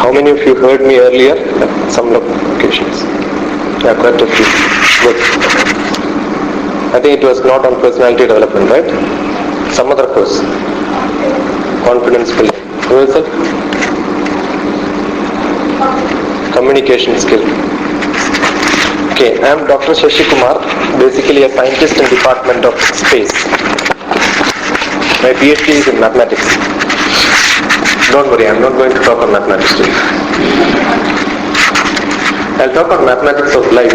How many of you heard me earlier at some occasions? Yeah, quite a few. Good. I think it was not on personality development, right? Some other course. Confidence building. Who is it? Communication skill. Okay, I am Dr. Shashi Kumar, basically a scientist in Department of Space. My PhD is in mathematics. Don't worry, I am not going to talk on mathematics today. I'll talk on mathematics of life.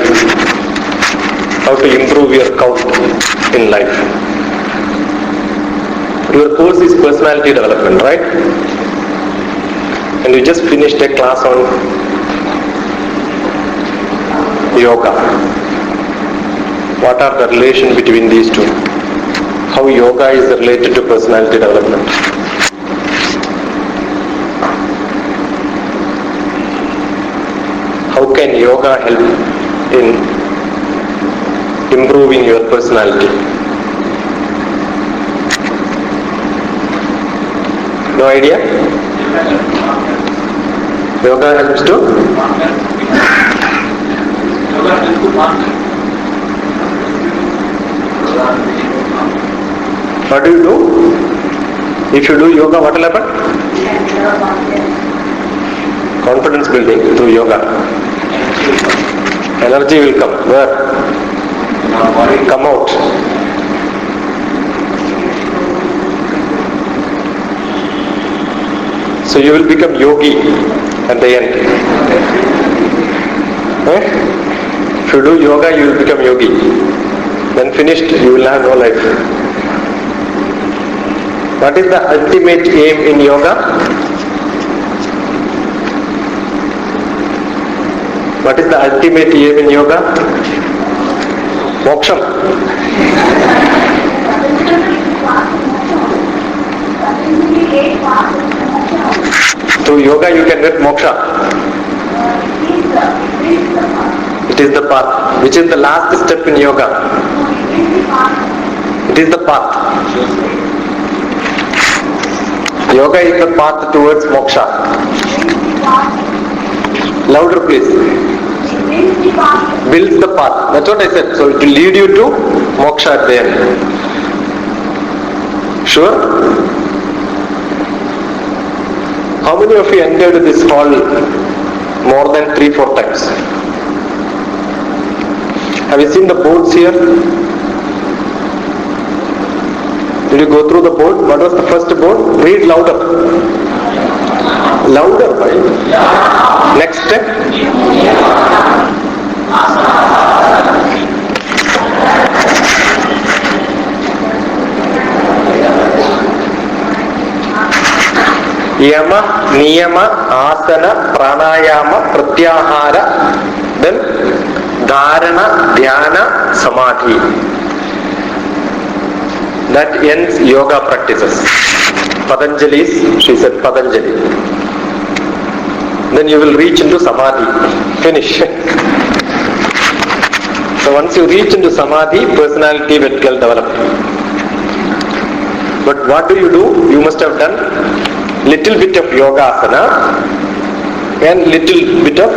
How to improve your count in life. Your course is personality development, right? And you just finished a class on yoga. What are the relation between these two? How yoga is related to personality development? How can yoga help in improving your personality? No idea? Yoga helps to? What do you do? If you do yoga, what will happen? Confidence building through yoga. Energy will come. Where? Come out. So you will become yogi at the end. If you do yoga, you will become yogi. Then finished, you will have no life. What is the ultimate aim in yoga? What is the ultimate aim in yoga? Moksham. Through yoga you can get moksha. It is the path. Which is the last step in yoga? It is the path. Yoga is the path towards moksha. Louder please. Builds the path. That's what I said. So it will lead you to moksha at the end. Sure? How many of you entered this hall more than 3-4 times? Have you seen the boards here? Did you go through the board? What was the first board? Read louder. Louder, right? Next step. Yama, Niyama, Asana, Pranayama, Pratyahara, then Dharana, Dhyana, Samadhi. That ends yoga practices. Patanjali's, she said Patanjali. Then you will reach into Samadhi. Finish. So once you reach into Samadhi, personality will develop. But what do? You must have done little bit of yoga asana and little bit of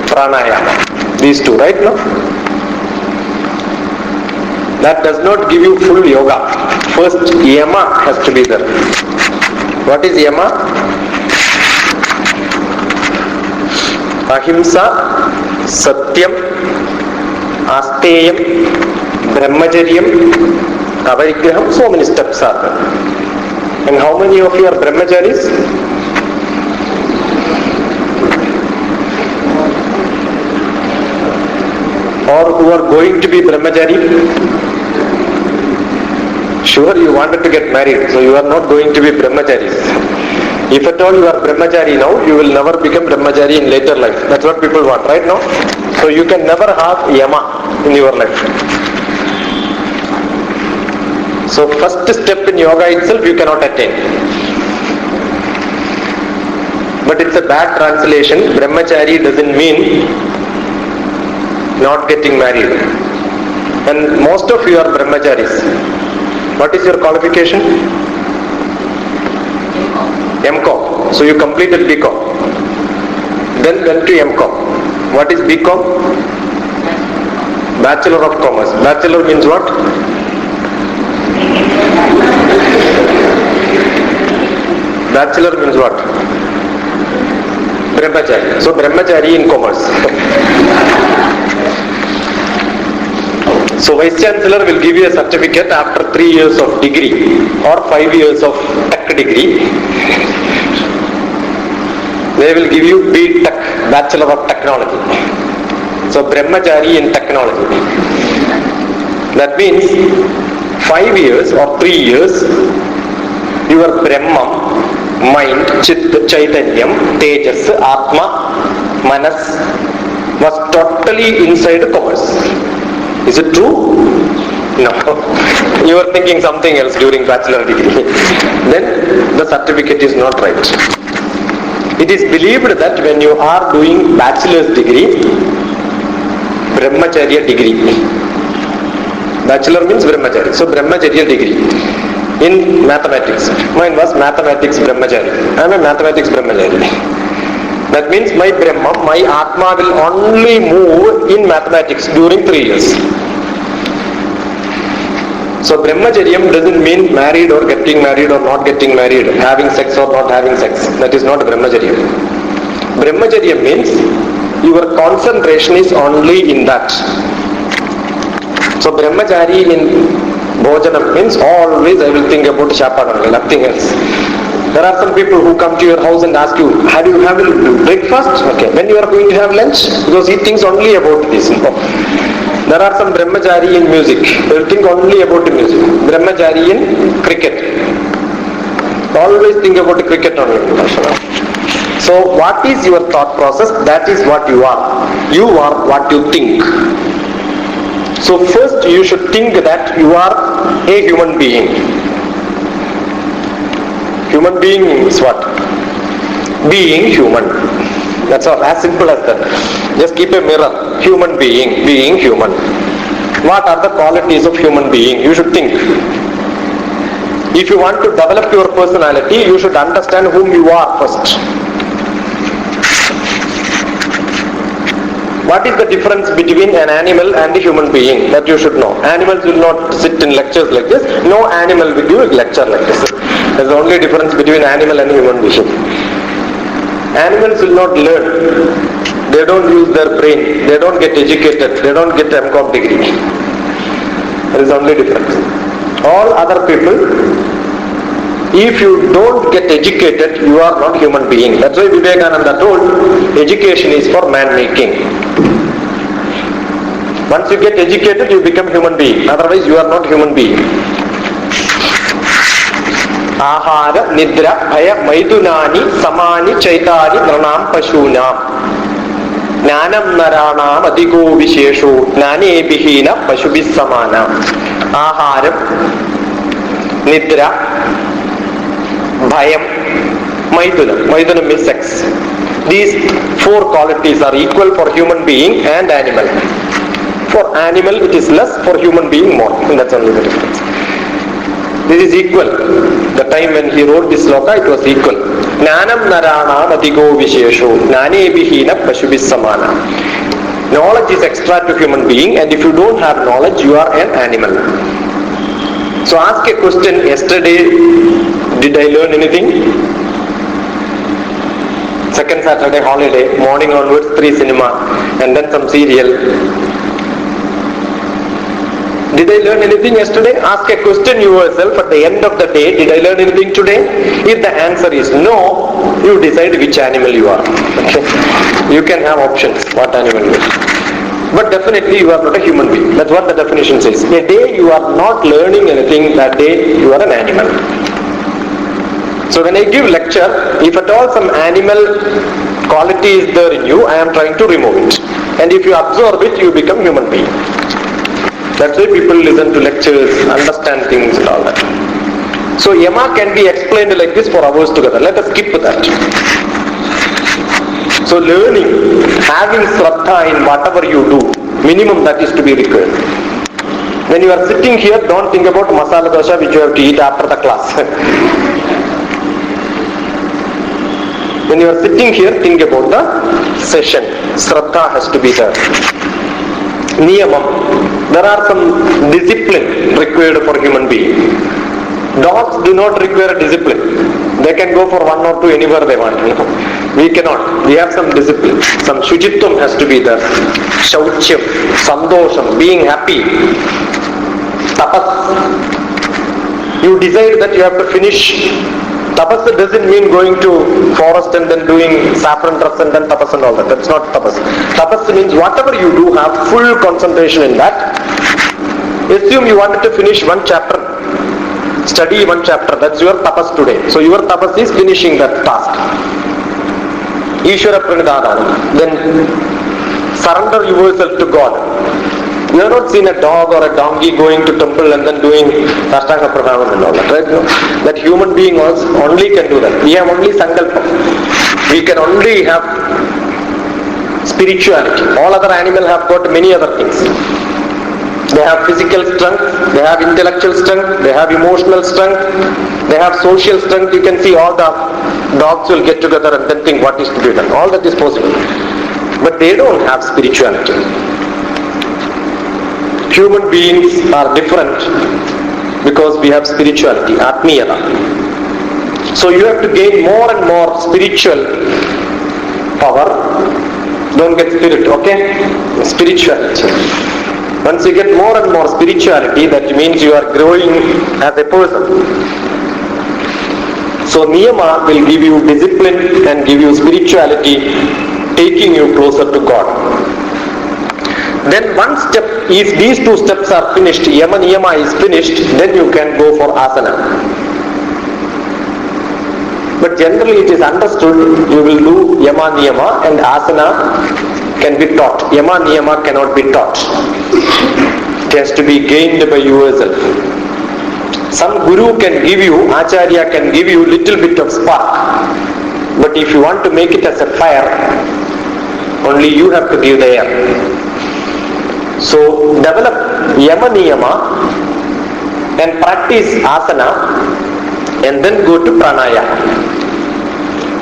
pranayama. These two, right now? That does not give you full yoga. First, yama has to be there. What is yama? Ahimsa, Satyam, Asteyam, Brahmacharyam, Avarigraham. So many steps are there. And how many of you are brahmacharis? Or who are going to be brahmachari? Sure, you wanted to get married, so you are not going to be brahmacharis. If at all you are brahmachari now, you will never become brahmachari in later life. That's what people want, right now? So you can never have yama in your life. So first step in yoga itself you cannot attain. But it's a bad translation. Brahmachari doesn't mean not getting married. And most of you are brahmacharis. What is your qualification? MCom. So you completed BCom. then went to M.Com. What is B.Com? Bachelor of Commerce. Bachelor means what? Bachelor means what? Brahmachari. So Brahmachari in commerce. So Vice Chancellor will give you a certificate after 3 years of degree or 5 years of tech degree. They will give you B.Tech, Bachelor of Technology. So Brahmachari in technology. That means 5 years or 3 years, your Brahman, mind, Chit, Chaitanyam, Tejas, Atma, Manas was totally inside commerce. Is it true? No. You are thinking something else during bachelor degree. Then the certificate is not right. It is believed that when you are doing bachelor's degree, Brahmacharya degree. Bachelor means Brahmachari. So Brahmacharya degree in mathematics. Mine was mathematics Brahmachari. I am a mathematics Brahmachari. That means my Brahma, my Atma will only move in mathematics during 3 years. So Brahmacharyam doesn't mean married or getting married or not getting married, having sex or not having sex. That is not Brahmacharyam. Brahmacharyam means your concentration is only in that. So Brahmachari in Bhojanam means always I will think about Shapadam, nothing else. There are some people who come to your house and ask you, have you had breakfast? Okay. When you are going to have lunch? Because he thinks only about this. No. There are some Brahmachari in music. They will think only about the music. Brahmachari in cricket. Always think about the cricket only. So what is your thought process? That is what you are. You are what you think. So first you should think that you are a human being. Human being means what? Being human. That's all, as simple as that. Just keep a mirror. Human being, being human. What are the qualities of human being? You should think. If you want to develop your personality, you should understand whom you are first. What is the difference between an animal and a human being? That you should know. Animals will not sit in lectures like this. No animal will give a lecture like this. There is the only difference between animal and human being. Animals will not learn. They don't use their brain. They don't get educated. They don't get M.Com degree. There is only difference. All other people, if you don't get educated, you are not human being. That's why Vivekananda told, education is for man-making. Once you get educated, you become human being. Otherwise, you are not human being. Ahara, Nidra, Bhaya, Maidunani, Samani, Chaitani, Nranam, Pashunam. Jnanam Naranam, Adhigo Vishesho, Jnane Bihina, Pashubis Samana. Ahara, Nidra, Bhayam, Maidunam. Maidunam means sex. These 4 qualities are equal for human being and animal. For animal it is less, for human being more. And that's only the difference. This is equal. The time when he wrote this sloka, it was equal. Jnanam naranam adhigo vishesho, jnane bihina pashubis samana. Knowledge is extra to human being, and if you don't have knowledge, you are an animal. So ask a question, yesterday, did I learn anything? Second Saturday holiday, morning onwards 3 cinema, and then some serial. Did I learn anything yesterday? Ask a question yourself at the end of the day, did I learn anything today? If the answer is no, you decide which animal you are. Okay? You can have options, what animal you are. But definitely you are not a human being. That's what the definition says. A day you are not learning anything, that day you are an animal. So when I give lecture, if at all some animal quality is there in you, I am trying to remove it. And if you absorb it, you become human being. That's why people listen to lectures, understand things and all that. So Yama can be explained like this for hours together. Let us skip that. So learning, having Shraddha in whatever you do, minimum that is to be required. When you are sitting here, don't think about masala dosha which you have to eat after the class. When you are sitting here, think about the session. Shraddha has to be there. Niyamam. There are some discipline required for human being. Dogs do not require discipline. They can go for 1 or 2 anywhere they want. We cannot. We have some discipline. Some shujitvam has to be there. Shauchyam, sandosham, being happy. Tapas. You decide that you have to finish. Tapas doesn't mean going to forest and then doing saffron dress and then tapas and all that. That's not tapas. Tapas means whatever you do, have full concentration in that. Assume you wanted to finish 1 chapter. Study 1 chapter. That's your tapas today. So your tapas is finishing that task. Ishvara Pranidhana. Then surrender yourself to God. You have not seen a dog or a donkey going to temple and then doing Ashtanga Pranam and all that, right? No? That human being only can do that. We have only Sankalpa. We can only have spirituality. All other animals have got many other things. They have physical strength, they have intellectual strength, they have emotional strength, they have social strength. You can see all the dogs will get together and then think what is to be done. All that is possible. But they don't have spirituality. Human beings are different because we have spirituality, Atmiyata. So you have to gain more and more spiritual power. Don't get spirit, okay? Spirituality. Once you get more and more spirituality, that means you are growing as a person. So Niyama will give you discipline and give you spirituality, taking you closer to God. Then one step, if these 2 steps are finished, Yama Niyama is finished, then you can go for asana. But generally it is understood you will do Yama Niyama and asana can be taught. Yama Niyama cannot be taught. It has to be gained by yourself. Some guru can give you, acharya can give you little bit of spark. But if you want to make it as a fire, only you have to give the air. So develop Yama Niyama and practice asana and then go to pranayama.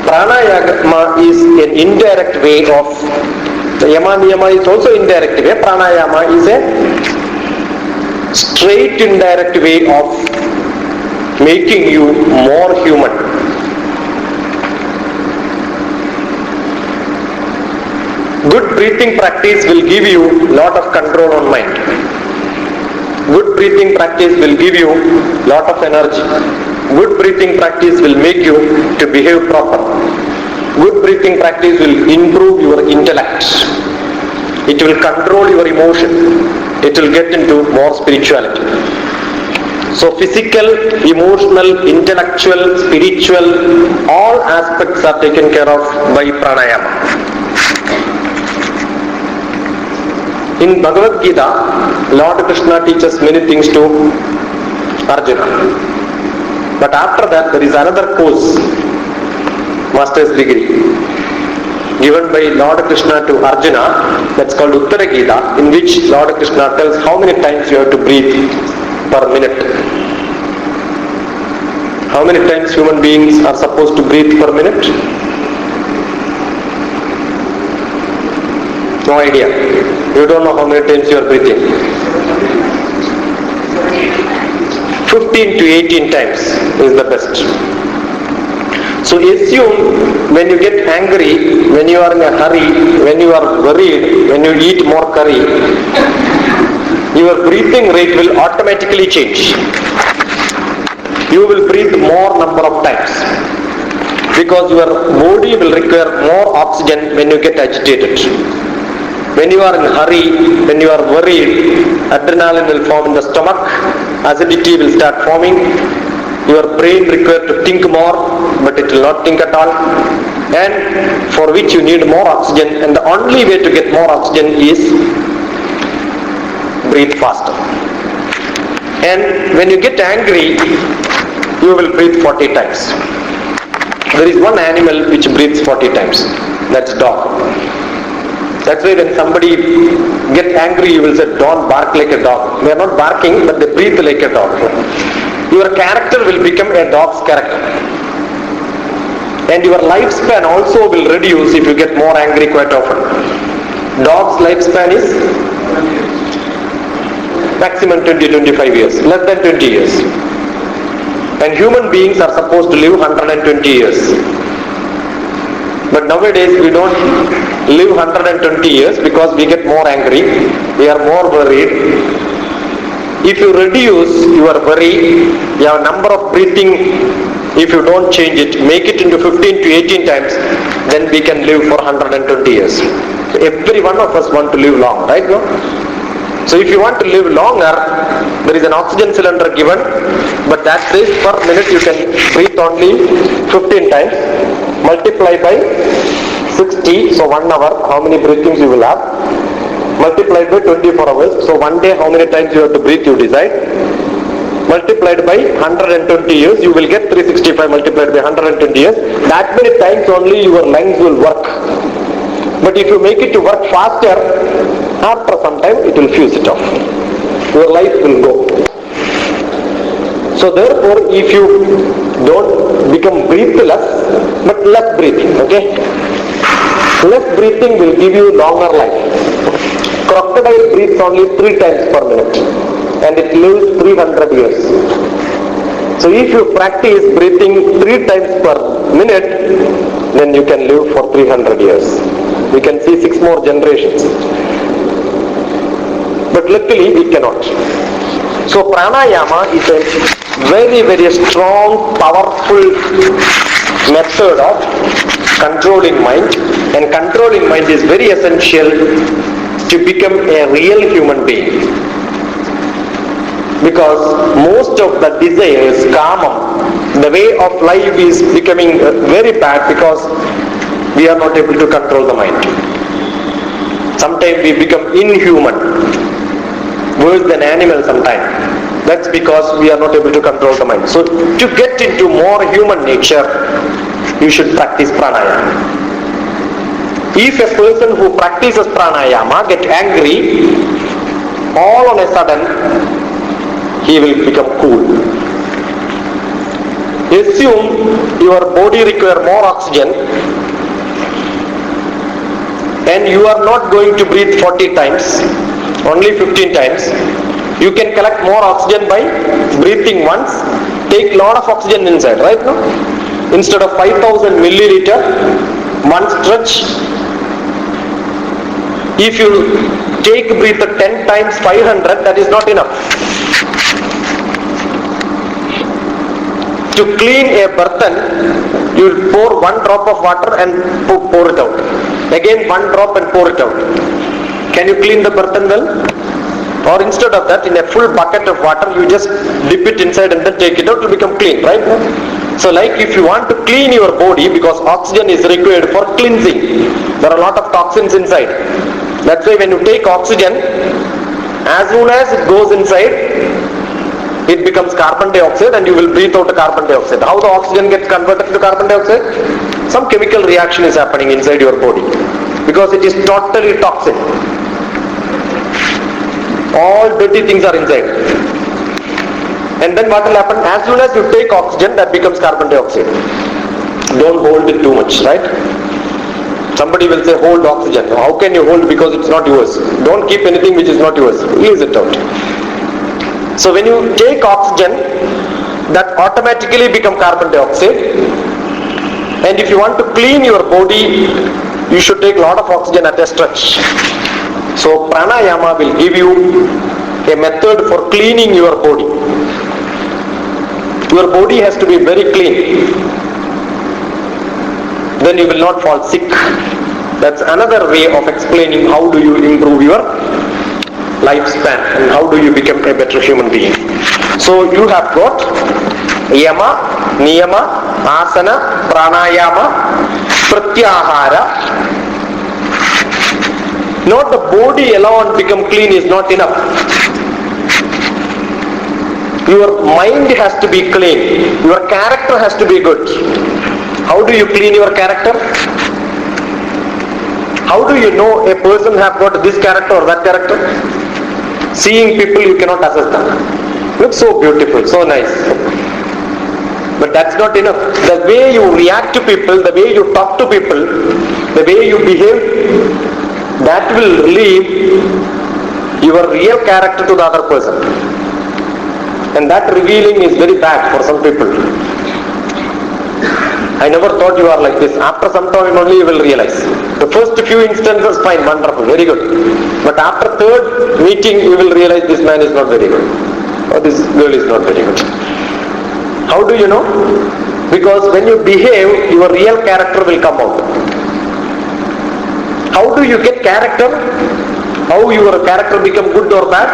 Pranayama is an indirect way of, the Yama Niyama is also indirect way. Pranayama is a straight indirect way of making you more human. Good breathing practice will give you lot of control on mind. Good breathing practice will give you lot of energy. Good breathing practice will make you to behave proper. Good breathing practice will improve your intellect. It will control your emotion. It will get into more spirituality. So physical, emotional, intellectual, spiritual, all aspects are taken care of by pranayama. In Bhagavad Gita, Lord Krishna teaches many things to Arjuna. But after that, there is another course, master's degree, given by Lord Krishna to Arjuna, that's called Uttara Gita, in which Lord Krishna tells how many times you have to breathe per minute. How many times human beings are supposed to breathe per minute? No idea. You don't know how many times you are breathing. 15 to 18 times is the best. So assume when you get angry, when you are in a hurry, when you are worried, when you eat more curry, your breathing rate will automatically change. You will breathe more number of times because your body will require more oxygen when you get agitated. When you are in a hurry, when you are worried, adrenaline will form in the stomach, acidity will start forming, your brain requires to think more, but it will not think at all, and for which you need more oxygen, and the only way to get more oxygen is breathe faster. And when you get angry, you will breathe 40 times. There is one animal which breathes 40 times, that's dog. That's why when somebody gets angry, you will say, don't bark like a dog. They are not barking, but they breathe like a dog. Your character will become a dog's character. And your lifespan also will reduce if you get more angry quite often. Dog's lifespan is maximum 20-25 years, less than 20 years. And human beings are supposed to live 120 years. But nowadays we don't live 120 years because we get more angry, we are more worried. If you reduce your worry, your number of breathing, if you don't change it, make it into 15 to 18 times, then we can live for 120 years. So every one of us want to live long, right? No? So if you want to live longer, there is an oxygen cylinder given, but that says per minute you can breathe only 15 times, multiply by 60, so 1 hour, how many breathings you will have, multiplied by 24 hours, so 1 day how many times you have to breathe you decide, multiplied by 120 years, you will get 365 multiplied by 120 years, that many times only your lungs will work. But if you make it to work faster, after some time it will fuse it off. Your life will go. So therefore, if you don't become breathless, but less breathing, okay? Less breathing will give you longer life. Crocodile breathes only 3 times per minute and it lives 300 years. So if you practice breathing 3 times per minute, then you can live for 300 years. We can see 6 more generations. But luckily we cannot. So pranayama is a very, very strong, powerful method of controlling mind, and controlling mind is very essential to become a real human being. Because most of the desires, kamam, the way of life is becoming very bad because we are not able to control the mind. Sometimes we become inhuman, worse than animal sometimes. That's because we are not able to control the mind. So to get into more human nature, you should practice pranayama. If a person who practices pranayama get angry, all on a sudden he will become cool. Assume your body requires more oxygen and you are not going to breathe 40 times, only 15 times. You can collect more oxygen by breathing once, take lot of oxygen inside, right? No? Instead of 5000 milliliter, one stretch. If you take breath 10 times 500, that is not enough. To clean a burden, you will pour 1 drop of water and pour it out. Again 1 drop and pour it out. Can you clean the burden well? Or instead of that, in a full bucket of water, you just dip it inside and then take it out, it will become clean, right? So like if you want to clean your body, because oxygen is required for cleansing, there are a lot of toxins inside. That's why when you take oxygen, as soon as it goes inside, it becomes carbon dioxide and you will breathe out the carbon dioxide. How the oxygen gets converted to carbon dioxide? Some chemical reaction is happening inside your body because it is totally toxic. All dirty things are inside. And then what will happen? As soon as you take oxygen, that becomes carbon dioxide. Don't hold it too much, right? Somebody will say, hold oxygen. How can you hold? Because it's not yours. Don't keep anything which is not yours. Release it out. So when you take oxygen, that automatically becomes carbon dioxide. And if you want to clean your body, you should take a lot of oxygen at a stretch. So pranayama will give you a method for cleaning your body. Your body has to be very clean. Then you will not fall sick. That's another way of explaining how do you improve your lifespan and how do you become a better human being. So you have got yama, niyama, asana, pranayama, pratyahara. Not the body alone become clean is not enough. Your mind has to be clean. Your character has to be good. How do you clean your character? How do you know a person have got this character or that character? Seeing people, you cannot assess them. Looks so beautiful, so nice. But that's not enough. The way you react to people, the way you talk to people, the way you behave, that will reveal your real character to the other person. And that revealing is very bad for some people. I never thought you are like this. After some time only you will realize. The first few instances, fine, wonderful, very good. But after third meeting you will realize this man is not very good. Or this girl is not very good. How do you know? Because when you behave, your real character will come out. How do you get character? How your character become good or bad?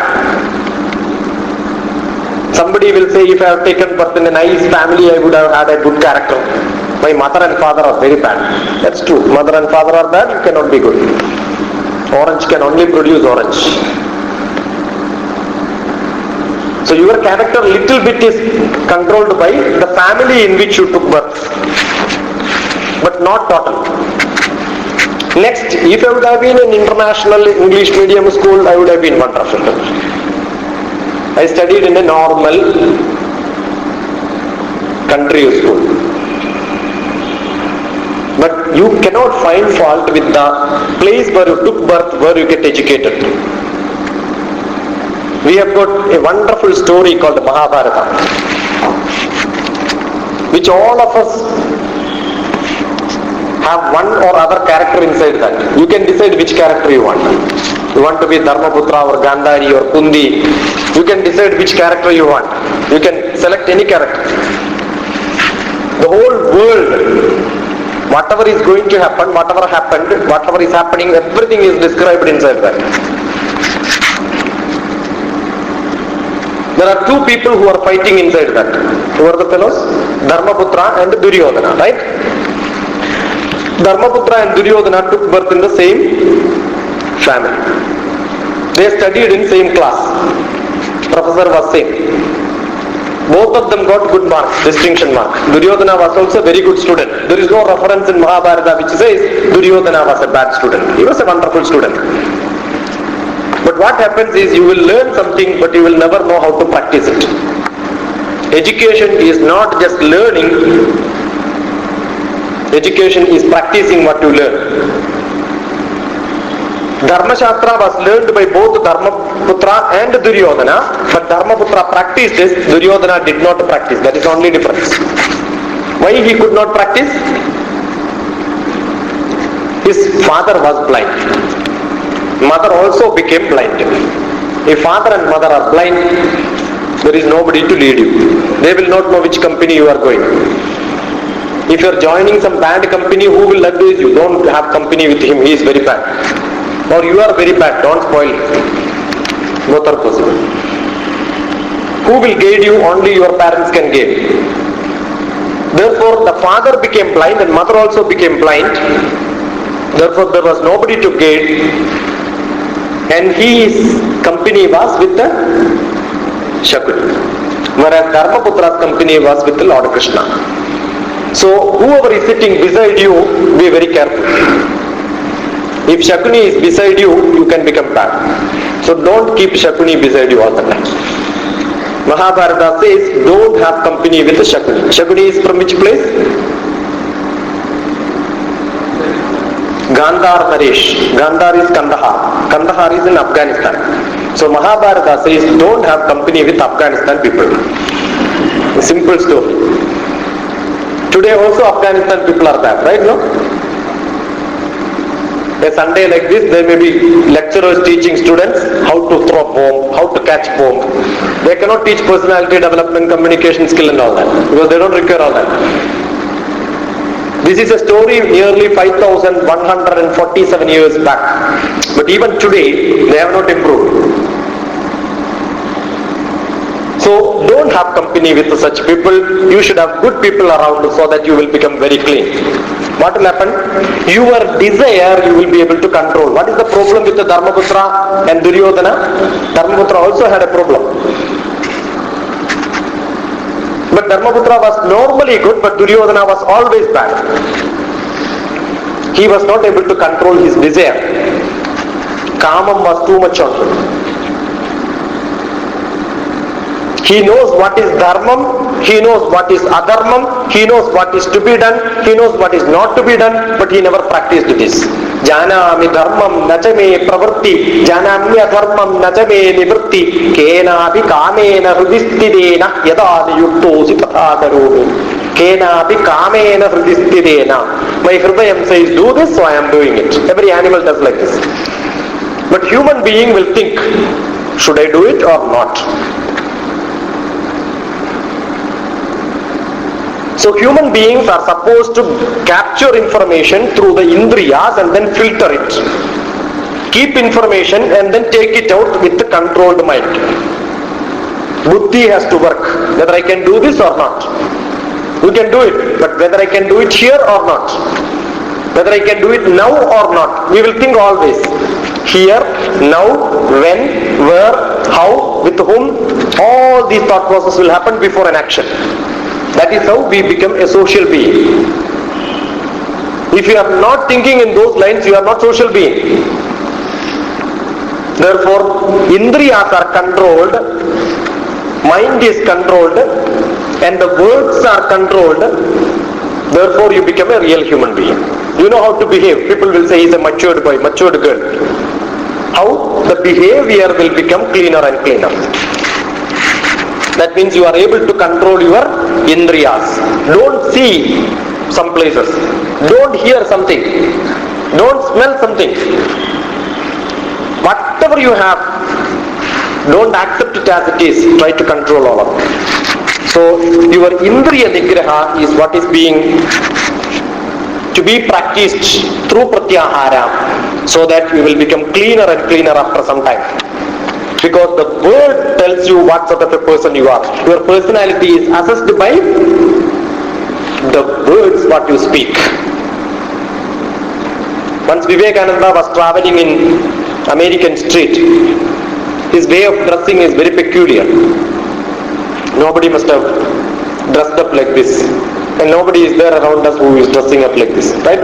Somebody will say, if I have taken birth in a nice family, I would have had a good character. My mother and father are very bad. That's true. Mother and father are bad, you cannot be good. Orange can only produce orange. So your character little bit is controlled by the family in which you took birth, but not total. Next, if I would have been in international English medium school, I would have been wonderful. I studied in a normal country school. But you cannot find fault with the place where you took birth, where you get educated. We have got a wonderful story called the Mahabharata, which all of us have one or other character inside that. You can decide which character you want. You want to be Dharmaputra or Gandhari or Kundi. You can decide which character you want. You can select any character. The whole world, whatever is going to happen, whatever happened, whatever is happening, everything is described inside that. There are two people who are fighting inside that. Who are the fellows? Dharmaputra and Duryodhana, right? Dharmaputra and Duryodhana took birth in the same family. They studied in same class. Professor was same. Both of them got good marks, distinction mark. Duryodhana was also a very good student. There is no reference in Mahabharata which says Duryodhana was a bad student. He was a wonderful student. But what happens is you will learn something but you will never know how to practice it. Education is not just learning. Education is practicing what you learn. Dharma Shastra was learned by both Dharmaputra and Duryodhana, but Dharmaputra practiced this, Duryodhana did not practice. That is the only difference. Why he could not practice? His father was blind. Mother also became blind. If father and mother are blind, there is nobody to lead you. They will not know which company you are going. If you are joining some bad company, who will advise you? Don't have company with him, he is very bad. Or you are very bad, don't spoil it. Both are possible. Who will guide you? Only your parents can guide. Therefore, the father became blind and mother also became blind. Therefore, there was nobody to guide. And his company was with the Shakuni. Whereas Dharmaputra's company was with the Lord Krishna. So, whoever is sitting beside you, be very careful. If Shakuni is beside you, you can become bad. So don't keep Shakuni beside you all the time. Mahabharata says, don't have company with the Shakuni. Shakuni is from which place? Gandhar Naresh. Gandhar is Kandahar. Kandahar is in Afghanistan. So Mahabharata says, don't have company with Afghanistan people. A simple story. Today also Afghanistan people are bad, right? No? A Sunday like this, there may be lecturers teaching students how to throw bomb, how to catch bomb. They cannot teach personality development, communication skill and all that, because they don't require all that. This is a story nearly 5,147 years back. But even today, they have not improved. So don't have company with such people. You should have good people around so that you will become very clean. What will happen? Your desire you will be able to control. What is the problem with the Dharmaputra and Duryodhana? Dharmaputra also had a problem. But Dharmaputra was normally good, but Duryodhana was always bad. He was not able to control his desire. Kamam was too much on him. He knows what is dharmam, he knows what is adharmam, he knows what is to be done, he knows what is not to be done, but he never practiced this. Janami dharmam nachame pravritti, janami adharmam nachame nivritti, kenapi kamena hridistidena yadadi yuktosi tathakaroni. Kenapi kamena hridistidena. My hridayam says do this, so I am doing it. Every animal does like this. But human being will think, should I do it or not? So human beings are supposed to capture information through the indriyas and then filter it. Keep information and then take it out with the controlled mind. Buddhi has to work, whether I can do this or not. We can do it, but whether I can do it here or not, whether I can do it now or not, we will think always. Here, now, when, where, how, with whom, all these thought processes will happen before an action. That is how we become a social being. If you are not thinking in those lines, you are not social being. Therefore, indriyas are controlled, mind is controlled, and the words are controlled. Therefore, you become a real human being. You know how to behave. People will say he is a matured boy, matured girl. How? The behavior will become cleaner and cleaner. That means you are able to control your indriyas. Don't see some places. Don't hear something. Don't smell something. Whatever you have, don't accept it as it is. Try to control all of it. So your indriya nigraha is what is being to be practiced through pratyahara, so that you will become cleaner and cleaner after some time. Because the word tells you what sort of a person you are. Your personality is assessed by the words what you speak. Once Vivekananda was traveling in American street, his way of dressing is very peculiar. Nobody must have dressed up like this. And nobody is there around us who is dressing up like this. Right?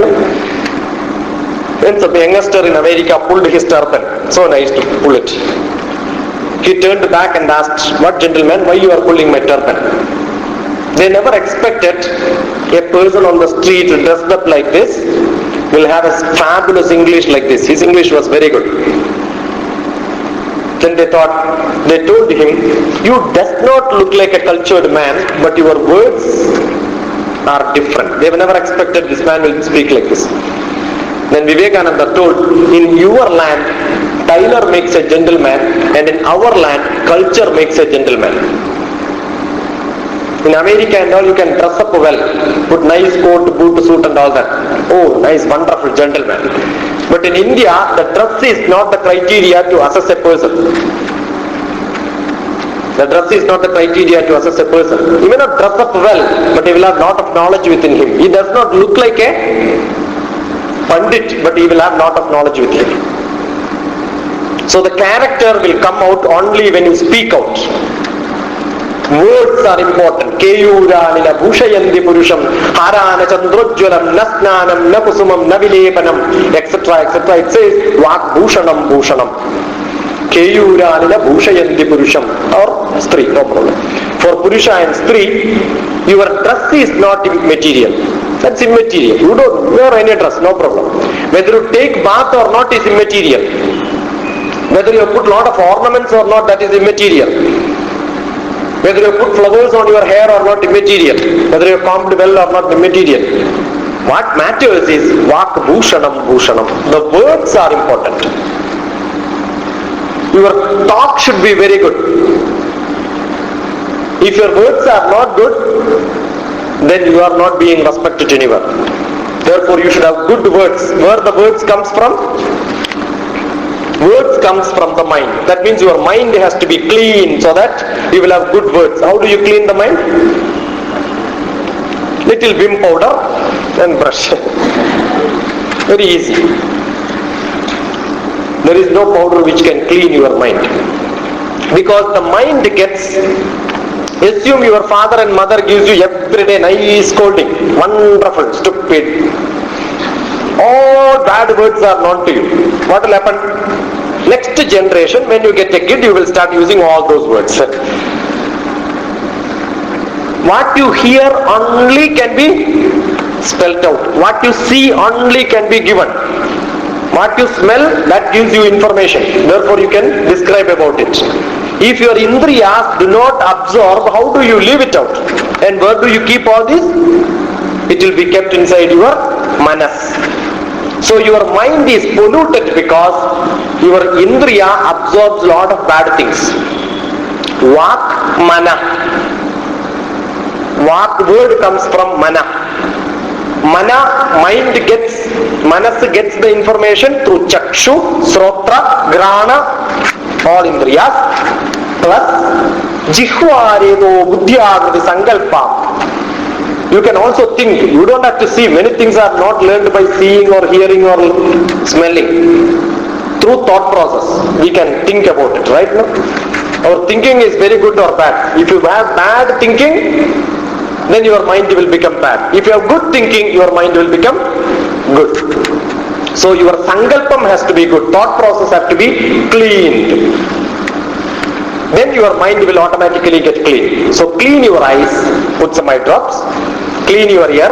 When some youngster in America pulled his turban, so nice to pull it. He turned back and asked, "What gentleman, why you are pulling my turban?" They never expected a person on the street dressed up like this will have a fabulous English like this. His English was very good. Then they told him, "You does not look like a cultured man, but your words are different." They never expected this man will speak like this. Then Vivekananda told, "In your land, tailor makes a gentleman, and in our land, culture makes a gentleman." In America and all, you can dress up well, put nice coat, boot, suit and all that. Oh, nice, wonderful gentleman. But in India, the dress is not the criteria to assess a person. The dress is not the criteria to assess a person. He may not dress up well, but he will have lot of knowledge within him. He does not look like a Pandit, but he will have lot of knowledge with him. So the character will come out only when you speak out. Words are important. Keyuranila bhushayanti purusham harana chandrojwalam nasnanam nakusumam navilepanam etc. etc. It says vak bhushanam bhushanam. Keyuranila bhushayanti purusham or stri, no problem. For purusha and stri, your dress is not material. That's immaterial. You don't wear any dress, no problem. Whether you take bath or not is immaterial. Whether you put lot of ornaments or not, that is immaterial. Whether you put flowers on your hair or not, immaterial. Whether you combed well or not, immaterial. What matters is vak bhushanam bhushanam. The words are important. Your talk should be very good. If your words are not good, then you are not being respected anywhere. Therefore, you should have good words. Where the words comes from? Words comes from the mind. That means your mind has to be clean so that you will have good words. How do you clean the mind? Little vim powder and brush. Very easy. There is no powder which can clean your mind. Because the mind gets, assume your father and mother gives you every day nice scolding. Wonderful, stupid. All bad words are known to you. What will happen? Next generation, when you get a kid, you will start using all those words. What you hear only can be spelt out. What you see only can be given. What you smell, that gives you information. Therefore you can describe about it. If your indriyas do not absorb, how do you leave it out? And where do you keep all this? It will be kept inside your manas. So your mind is polluted because your indriya absorbs lot of bad things. Vak, mana. Vak word comes from mana. Mana, manas gets the information through chakshu, srotra, grana, all indriyas, plus jihvaredo buddhyagrati sankalpa. You can also think. You don't have to see. Many things are not learned by seeing or hearing or smelling. Through thought process, we can think about it, right? No? Our thinking is very good or bad. If you have bad thinking, then your mind will become bad. If you have good thinking, your mind will become good. So your sankalpam has to be good. Thought process has to be cleaned. Then your mind will automatically get clean. So clean your eyes, put some eye drops, clean your ear,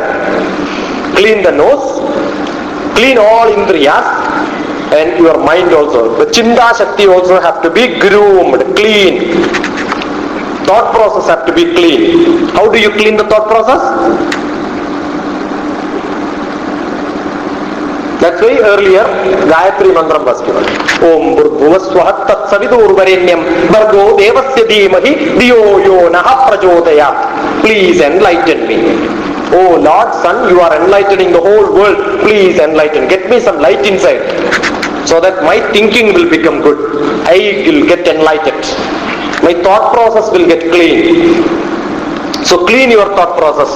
clean the nose, clean all indriyas, and your mind also. The chinta shakti also have to be groomed, clean. Thought process have to be clean. How do you clean the thought process? That's why earlier Gayatri Mantram was given. Om Bhurvuvaswaha Tat Savidurvarenyam Bhargo Devasya Dhimahi Dhiyo Yo Naha Prajodayat. Please enlighten me. Oh Lord Son, you are enlightening the whole world. Please enlighten. Get me some light inside, so that my thinking will become good. I will get enlightened. My thought process will get clean. So clean your thought process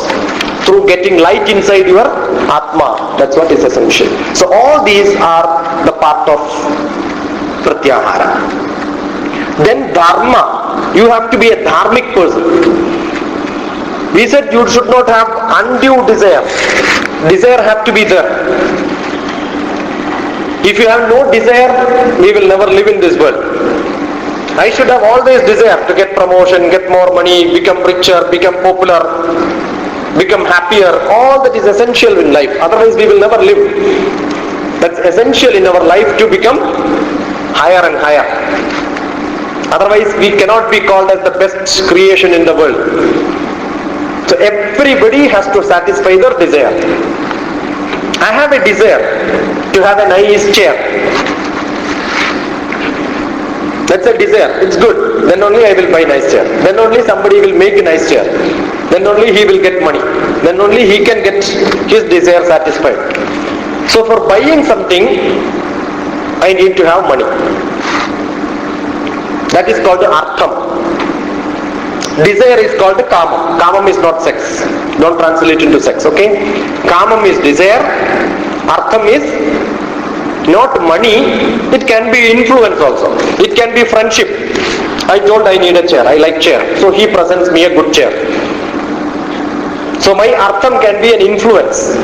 through getting light inside your Atma. That's what is essential. So all these are the part of Pratyahara. Then Dharma. You have to be a dharmic person. We said you should not have undue desire. Desire have to be there. If you have no desire, we will never live in this world. I should have always desire to get promotion, get more money, become richer, become popular, become happier. All that is essential in life. Otherwise we will never live. That's essential in our life to become higher and higher. Otherwise we cannot be called as the best creation in the world. So everybody has to satisfy their desire. I have a desire to have a nice chair. That's a desire. It's good. Then only I will buy nice chair. Then only somebody will make a nice chair. Then only he will get money. Then only he can get his desire satisfied. So for buying something, I need to have money. That is called artham. Desire is called kamam. Kamam is not sex. Don't translate into sex, okay? Kamam is desire. Artham is not money. It can be influence also. It can be friendship. I told I need a chair. I like chair. So he presents me a good chair. So my artham can be an influence.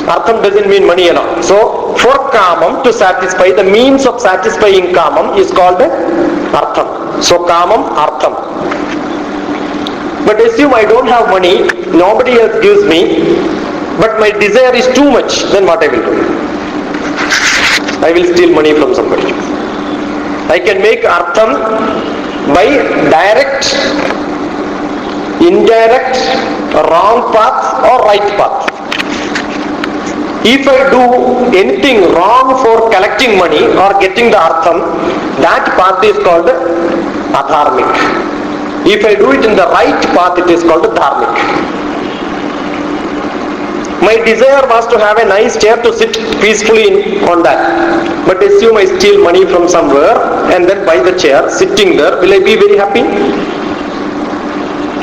Artham doesn't mean money alone. So for kamam, to satisfy, the means of satisfying kamam is called artham. So kamam, artham. But assume I don't have money, nobody else gives me, but my desire is too much, then what I will do? I will steal money from somebody. I can make artham by direct, indirect, wrong path or right path. If I do anything wrong for collecting money or getting the artham, that path is called adharmic. If I do it in the right path, it is called dharmic. My desire was to have a nice chair to sit peacefully on that. But assume I steal money from somewhere and then buy the chair, sitting there, will I be very happy?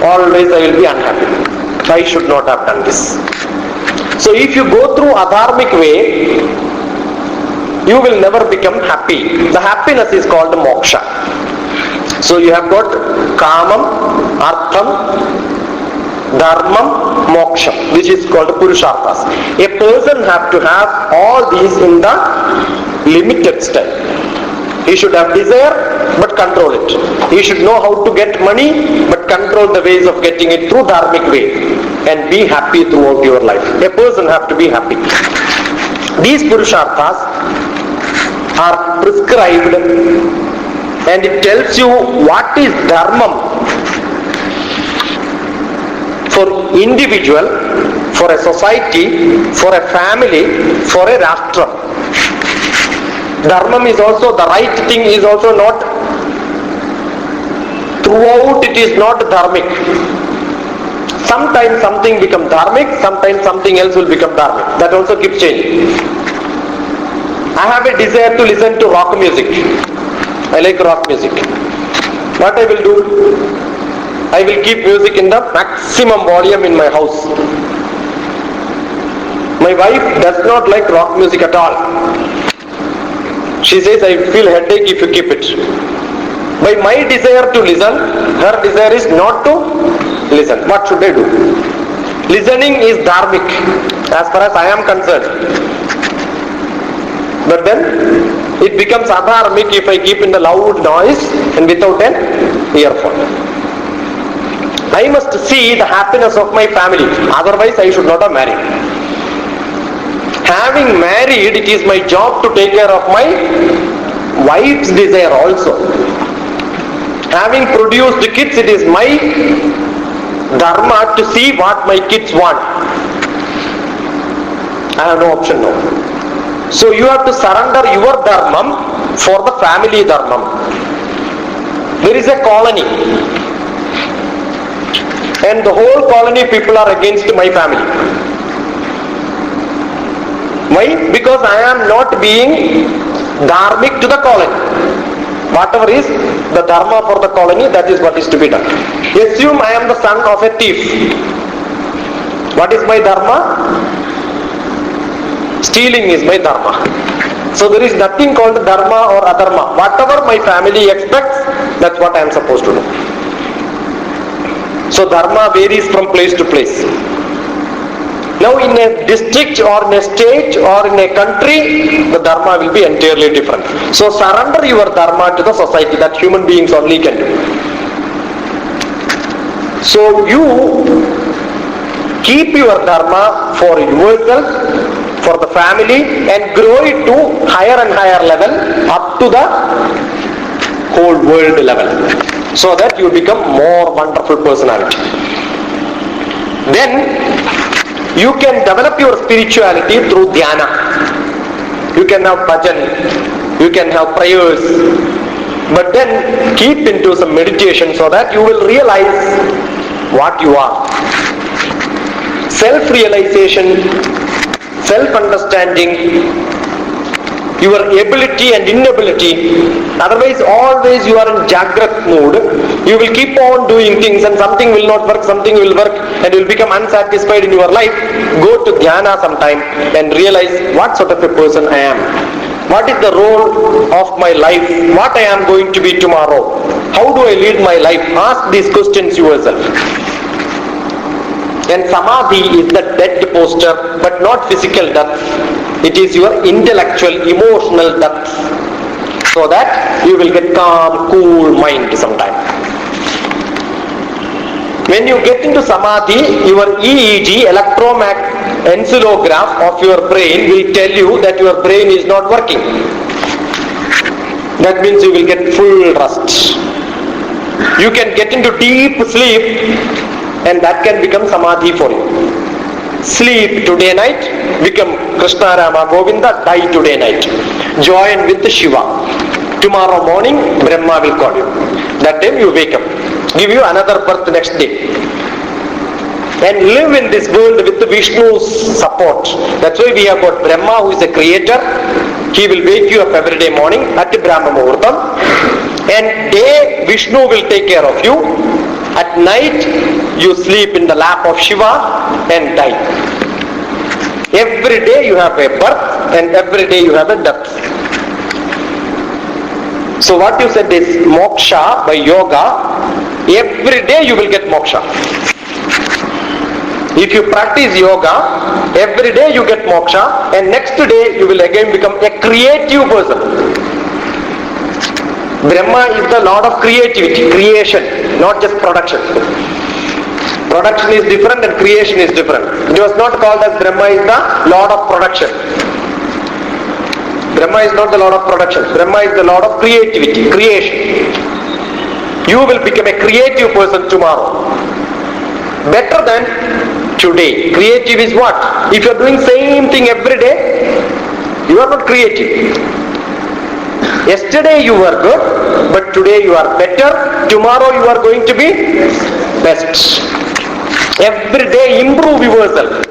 Always I will be unhappy. I should not have done this. So if you go through adharmic way, you will never become happy. The happiness is called moksha. So you have got kamam, artham, dharmam, moksha, which is called purusharthas. A person have to have all these in the limited style. He should have desire but control it. He should know how to get money but but control the ways of getting it through dharmic way and be happy throughout your life. A person have to be happy. These purusharthas are prescribed, and it tells you what is dharmam for individual, for a society, for a family, for a rashtra. Dharmam is also the right thing, is also not throughout, it is not dharmic. Sometimes something becomes dharmic, sometimes something else will become dharmic. That also keeps changing. I have a desire to listen to rock music. I like rock music. What I will do? I will keep music in the maximum volume in my house. My wife does not like rock music at all. She says, I feel headache if you keep it. By my desire to listen, her desire is not to listen. What should I do? Listening is dharmic as far as I am concerned. But then it becomes adharmic if I keep in the loud noise and without an earphone. I must see the happiness of my family. Otherwise I should not have married. Having married, it is my job to take care of my wife's desire also. Having produced kids, it is my dharma to see what my kids want. I have no option now. So you have to surrender your dharmam for the family dharmam. There is a colony, and the whole colony people are against my family. Why? Because I am not being dharmic to the colony. Whatever is the dharma for the colony, that is what is to be done. Assume I am the son of a thief. What is my dharma? Stealing is my dharma. So there is nothing called dharma or adharma. Whatever my family expects, that's what I am supposed to do. So dharma varies from place to place. Now in a district or in a state or in a country, the dharma will be entirely different. So surrender your dharma to the society, that human beings only can do. So you keep your dharma for yourself, for the family, and grow it to higher and higher level up to the whole world level, so that you become more wonderful personality. Then you can develop your spirituality through dhyana. You can have bhajan, you can have prayers, but then keep into some meditation so that you will realize what you are. Self-realization, self-understanding, your ability and inability. Otherwise always you are in Jagrat mood. You will keep on doing things and something will not work, something will work, and you will become unsatisfied in your life. Go to dhyana sometime and realize what sort of a person I am. What is the role of my life? What I am going to be tomorrow? How do I lead my life? Ask these questions yourself. And samadhi is the dead posture, but not physical death. It is your intellectual, emotional death. So that you will get calm, cool mind sometime. When you get into samadhi, your EEG, electroencephalograph of your brain will tell you that your brain is not working. That means you will get full rest. You can get into deep sleep, and that can become samadhi for you. Sleep today night, become Krishna Rama Govinda, die today night. Join with Shiva. Tomorrow morning, Brahma will call you. That time you wake up. Give you another birth next day. And live in this world with Vishnu's support. That's why we have got Brahma, who is a creator. He will wake you up every day morning at Brahma Muhurtam. And day, Vishnu will take care of you. At night, you sleep in the lap of Shiva and die. Every day you have a birth and every day you have a death. So what you said is moksha by yoga. Every day you will get moksha. If you practice yoga, every day you get moksha, and next day you will again become a creative person. Brahma is the Lord of creativity, creation, not just production. Production is different and creation is different. It was not called as Brahma is the Lord of production. Brahma is not the Lord of production. Brahma is the Lord of creativity, creation. You will become a creative person tomorrow. Better than today. Creative is what? If you are doing same thing every day, you are not creative. Yesterday you were good, but today you are better. Tomorrow you are going to be best. Every day improve yourself.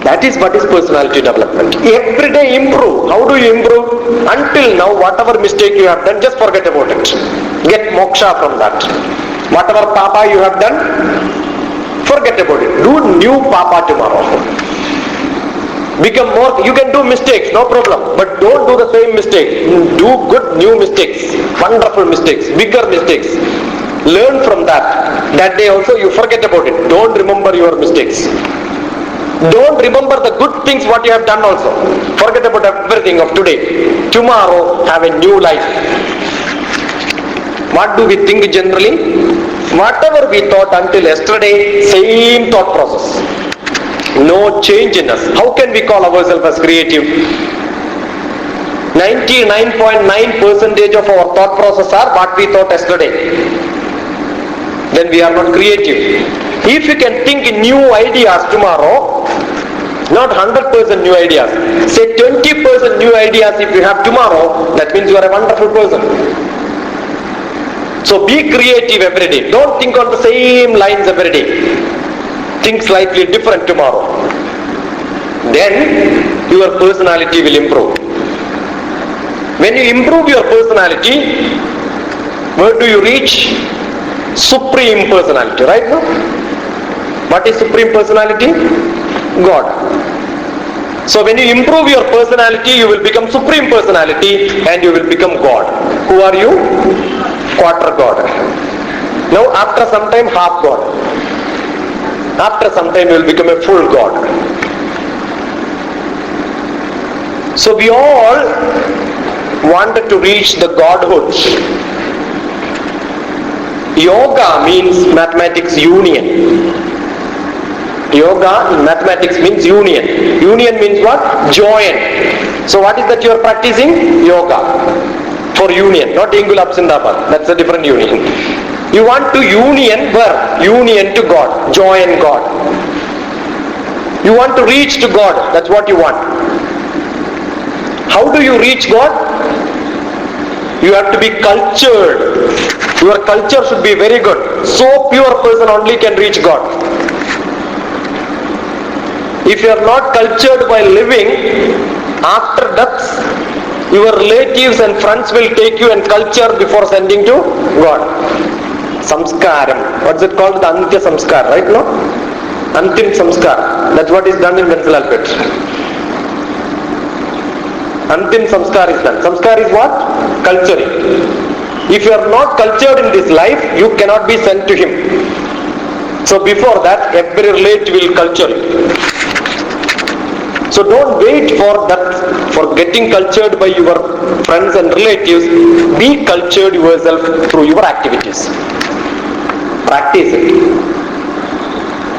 That is what is personality development. Every day improve. How do you improve? Until now, whatever mistake you have done, just forget about it. Get moksha from that. Whatever papa you have done, forget about it. Do new papa tomorrow. Become more. You can do mistakes, no problem. But don't do the same mistake. Do good new mistakes. Wonderful mistakes. Bigger mistakes. Learn from that. That day also you forget about it. Don't remember your mistakes. Don't remember the good things what you have done also. Forget about everything of today. Tomorrow have a new life. What do we think generally? Whatever we thought until yesterday, same thought process. No change in us. How can we call ourselves as creative? 99.9% of our thought process are what we thought yesterday. Then we are not creative. If you can think new ideas tomorrow, not 100% new ideas, say 20% new ideas if you have tomorrow, that means you are a wonderful person. So be creative every day. Don't think on the same lines every day. Think slightly different tomorrow. Then your personality will improve. When you improve your personality, where do you reach? Supreme personality, right now? What is supreme personality? God. So when you improve your personality, you will become supreme personality and you will become God. Who are you? Quarter God. Now after some time, half God. After some time, you will become a full God. So we all wanted to reach the Godhood. Yoga means mathematics union. Yoga in mathematics means union. Union means what? Join. So what is that you are practicing? Yoga. For union, not Ingulab Sindabad. That's a different union. You want to union where? Union to God. Join God. You want to reach to God. That's what you want. How do you reach God? You have to be cultured. Your culture should be very good. So pure person only can reach God. If you are not cultured while living, after death, your relatives and friends will take you and culture before sending to God. Samskaram. What's it called? The Antya Samskar, right? No? Antim Samskar. That's what is done in pencil alphabet. Antim Samskar is done. Samskar is what? Culturing. If you are not cultured in this life, you cannot be sent to him. So before that, every relative will culture you. So don't wait for that, for getting cultured by your friends and relatives. Be cultured yourself through your activities. Practice it.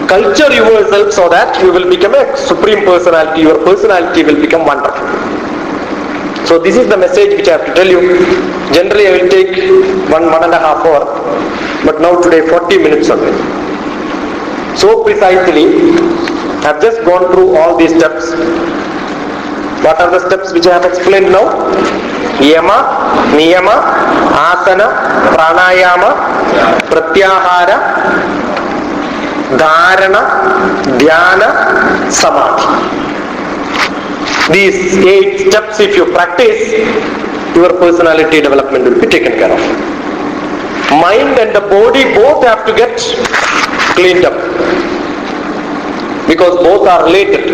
Culture yourself so that you will become a supreme personality. Your personality will become wonderful. So this is the message which I have to tell you. Generally I will take 1.5 hours, but now today 40 minutes only. So precisely, I have just gone through all these steps. What are the steps which I have explained now? Yama, Niyama, Asana, Pranayama, Pratyahara, Dharana, Dhyana, Samadhi. These 8 steps, if you practice, your personality development will be taken care of. Mind and the body both have to get cleaned up, because both are related.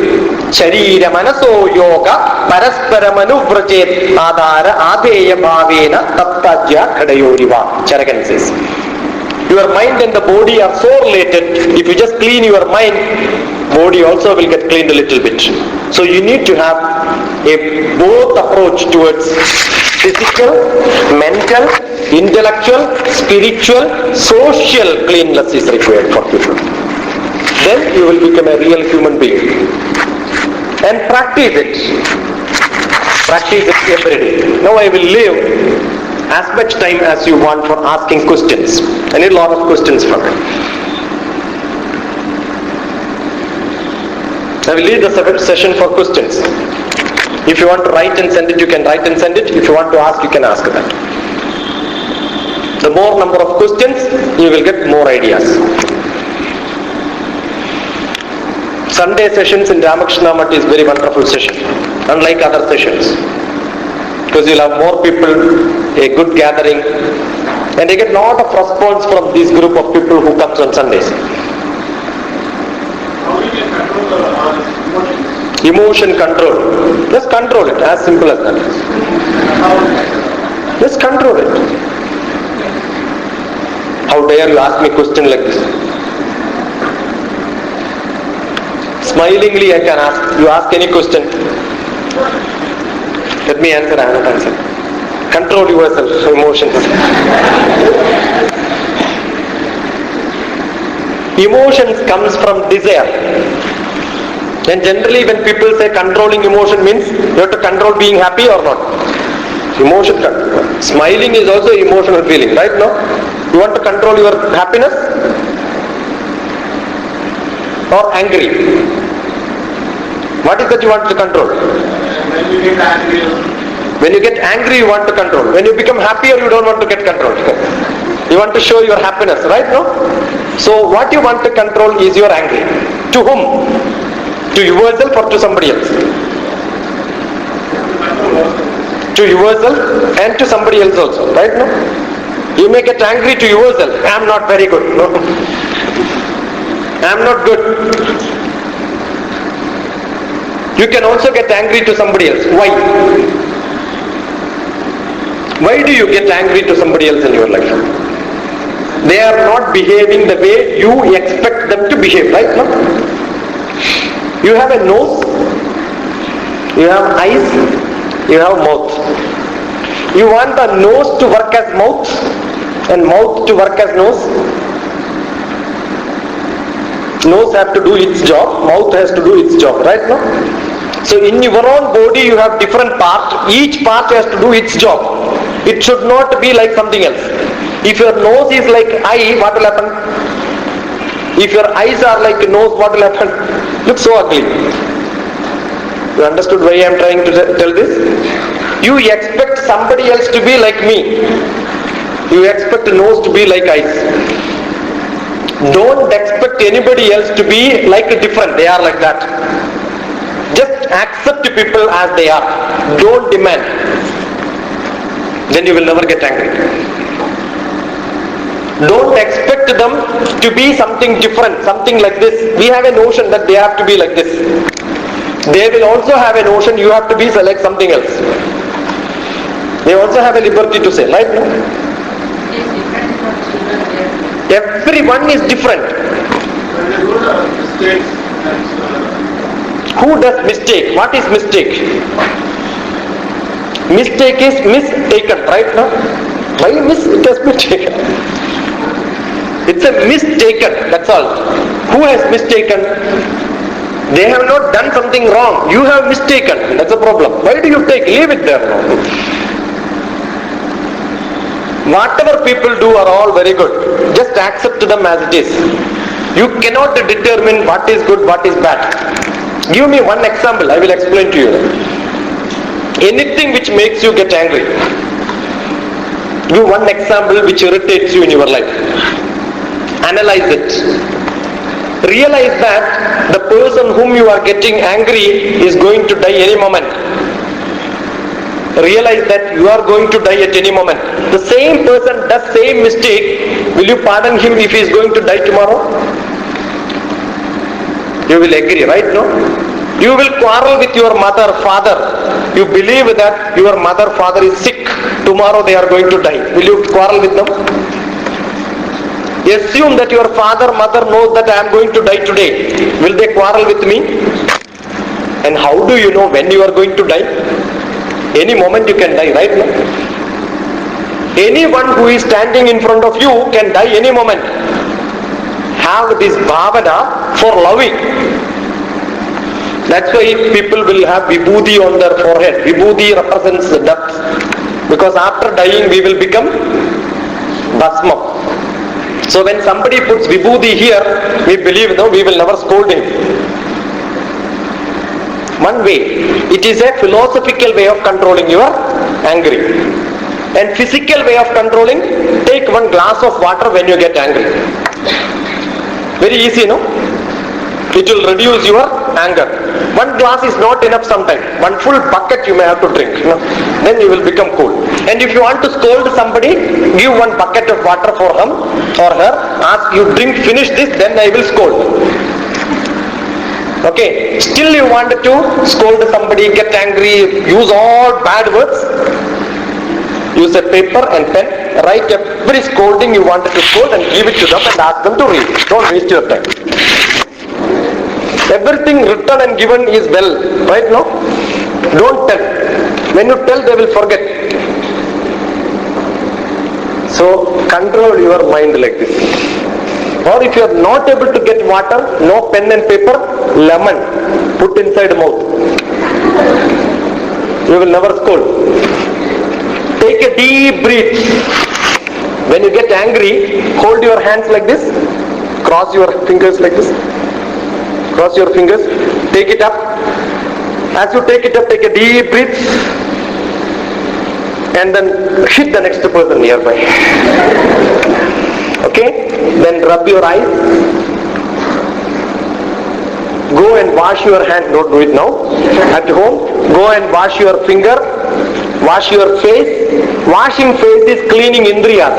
Sharira manaso yoga parasparam anuvrajet adara adeya bhavena taptajya kadayoriva. Charakan says. Your mind and the body are so related. If you just clean your mind, body also will get cleaned a little bit. So you need to have a both approach towards Physical, mental, intellectual, spiritual, social cleanliness is required for people. Then you will become a real human being. And practice it. Practice it every day. Now I will leave as much time as you want for asking questions. I need a lot of questions from you. I will leave the session for questions. If you want to write and send it, you can write and send it. If you want to ask, you can ask that. The more number of questions, you will get more ideas. Sunday sessions in Ramakrishna Math is very wonderful session, unlike other sessions. Because you'll have more people, a good gathering, and they get a lot of response from this group of people who comes on Sundays. Emotion control. Just control it, as simple as that. Just control it. How dare you ask me a question like this? Smilingly I can ask. You ask any question. Let me answer, I will not answer. Control yourself, emotions. Emotions comes from desire. And generally when people say controlling emotion means you have to control being happy or not. Emotion control. Smiling is also emotional feeling, right? No? You want to control your happiness or angry? What is that you want to control? When you get angry. When you get angry, you want to control. When you become happier, you don't want to get controlled. You want to show your happiness, right? No? So what you want to control is your anger. To whom? To yourself or to somebody else? To yourself and to somebody else also, right? No? You may get angry to yourself. I am not very good. No? I am not good. You can also get angry to somebody else. Why? Why do you get angry to somebody else in your life? They are not behaving the way you expect them to behave, right? No? You have a nose, you have eyes, you have mouth. You want the nose to work as mouth and mouth to work as nose. Nose has to do its job, mouth has to do its job, right? No? So in your own body you have different parts, each part has to do its job. It should not be like something else. If your nose is like eye, what will happen? If your eyes are like nose, what will happen? Looks so ugly. You understood why I am trying to tell this? You expect somebody else to be like me. You expect nose to be like eyes. Don't expect anybody else to be like different. They are like that. Just accept people as they are. Don't demand. Then you will never get angry. Don't expect them to be something different, something like this. We have a notion that they have to be like this. They will also have a notion you have to be like something else. They also have a liberty to say, right? No? Everyone is different. Who does mistake? What is mistake? Mistake is mistaken, right? No? Why it has been taken? It's a mistaken, that's all. Who has mistaken? They have not done something wrong. You have mistaken. That's a problem. Why do you take? Leave it there. Whatever people do are all very good. Just accept them as it is. You cannot determine what is good, what is bad. Give me one example. I will explain to you. Anything which makes you get angry. Give one example which irritates you in your life. Analyze it. Realize that the person whom you are getting angry is going to die any moment. Realize that you are going to die at any moment. The same person does same mistake. Will you pardon him if he is going to die tomorrow? You will agree, right? No? You will quarrel with your mother, father. You believe that your mother, father is sick. Tomorrow they are going to die. Will you quarrel with them? Assume that your father, mother knows that I am going to die today. Will they quarrel with me? And how do you know when you are going to die? Any moment you can die, right? Anyone who is standing in front of you can die any moment. Have this bhavana for loving. That's why people will have vibhuti on their forehead. Vibhuti represents death. Because after dying we will become bhasma. So when somebody puts vibhuti here, we believe no, we will never scold him. One way. It is a philosophical way of controlling your anger. And physical way of controlling, take one glass of water when you get angry. Very easy, no? It will reduce your anger. One glass is not enough sometimes. One full bucket you may have to drink. No? Then you will become cool. And if you want to scold somebody, give one bucket of water for him or her. Ask, you drink, finish this, then I will scold. Okay. Still you want to scold somebody, get angry, use all bad words. Use a paper and pen. Write every scolding you wanted to scold and give it to them and ask them to read. Don't waste your time. Everything written and given is well, right? No? Don't tell. When you tell, they will forget. So control your mind like this. Or if you are not able to get water, no pen and paper, lemon, put inside mouth. You will never scold. Take a deep breath. When you get angry, hold your hands like this, cross your fingers like this. Cross your fingers, take it up. As you take it up, take a deep breath and then hit the next person nearby. Okay? Then rub your eyes. Go and wash your hand. Don't do it now. At home, go and wash your finger. Wash your face. Washing face is cleaning indriyas.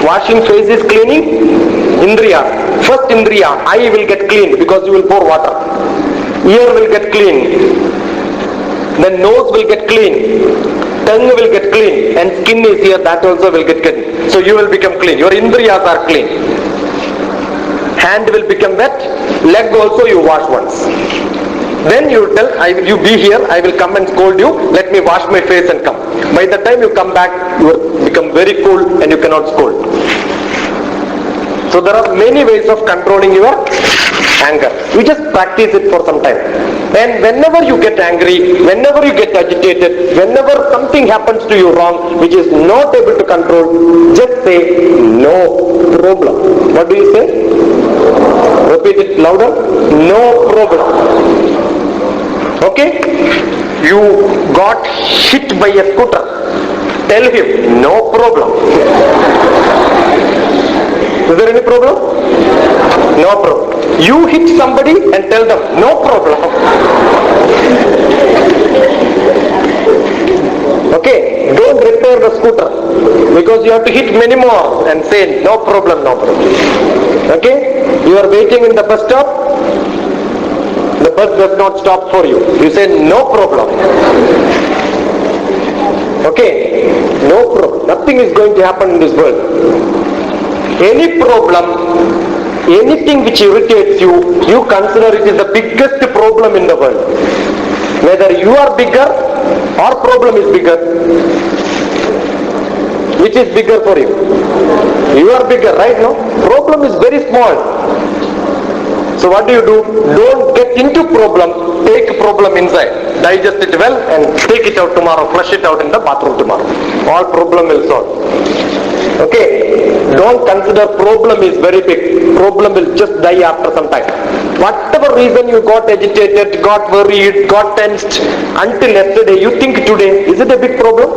Washing face is cleaning indriyas. First indriya, eye will get clean because you will pour water. Ear will get clean. Then nose will get clean. Tongue will get clean. And skin is here, that also will get clean. So you will become clean. Your indriyas are clean. Hand will become wet. Leg also you wash once. Then you tell, you be here, I will come and scold you. Let me wash my face and come. By the time you come back, you will become very cold and you cannot scold. So there are many ways of controlling your anger. You just practice it for some time. And whenever you get angry, whenever you get agitated, whenever something happens to you wrong, which is not able to control, just say, no problem. What do you say? Repeat it louder. No problem. Okay? You got hit by a scooter. Tell him, no problem. Is there any problem? No problem. You hit somebody and tell them, no problem. Okay? Don't repair the scooter because you have to hit many more and say, no problem, no problem. Okay? You are waiting in the bus stop. The bus does not stop for you. You say, no problem. Okay? No problem. Nothing is going to happen in this world. Any problem, anything which irritates you, you consider it is the biggest problem in the world. Whether you are bigger or problem is bigger. Which is bigger for you? You are bigger, right? No? Problem is very small. So what do? Don't get into problem, take problem inside. Digest it well and take it out tomorrow, flush it out in the bathroom tomorrow. All problem will solve. Okay? Don't consider problem is very big. Problem will just die after some time. Whatever reason you got agitated, got worried, got tensed, until yesterday, you think today, is it a big problem?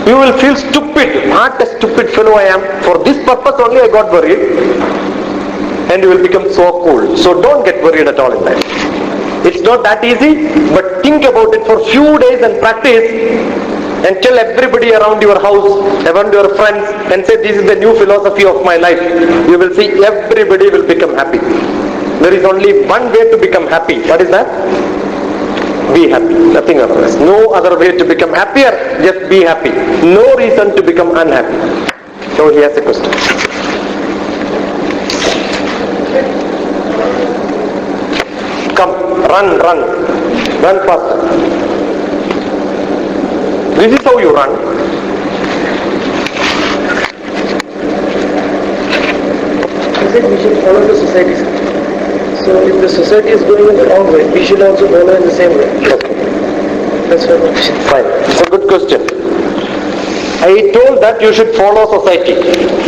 You will feel stupid. What a stupid fellow I am. For this purpose only I got worried. And you will become so cool. So don't get worried at all in life. It's not that easy, but think about it for few days and practice and tell everybody around your house, around your friends and say this is the new philosophy of my life. You will see everybody will become happy. There is only one way to become happy. What is that? Be happy. Nothing else. No other way to become happier. Just be happy. No reason to become unhappy. So he has a question. Come, run faster. This is how you run. said we should follow the society. So if the society is going in the wrong way, we should also follow in the same way. Okay. That's my question. Fine. It's a good question. I told that you should follow society.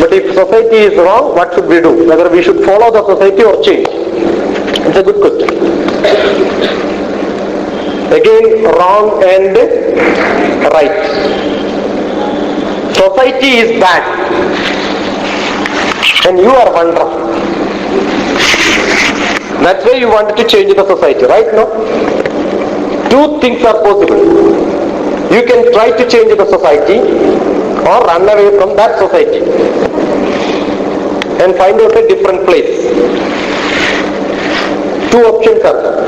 But if society is wrong, what should we do? Whether we should follow the society or change? It's a good question. Again, wrong and right. Society is bad. And you are wonderful. That's why you wanted to change the society, right? No? Two things are possible. You can try to change the society or run away from that society and find out a different place. Two options are there.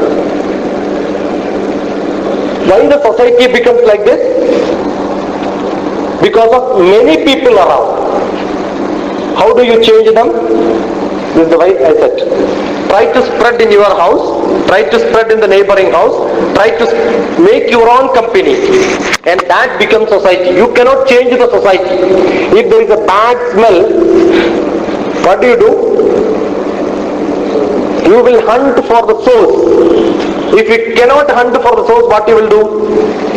Why the society becomes like this? Because of many people around. How do you change them? This is the way I said. Try to spread in your house, try to spread in the neighboring house, try to make your own company, and that becomes society. You cannot change the society. If there is a bad smell, what do? You will hunt for the source. If you cannot hunt for the source, what you will do?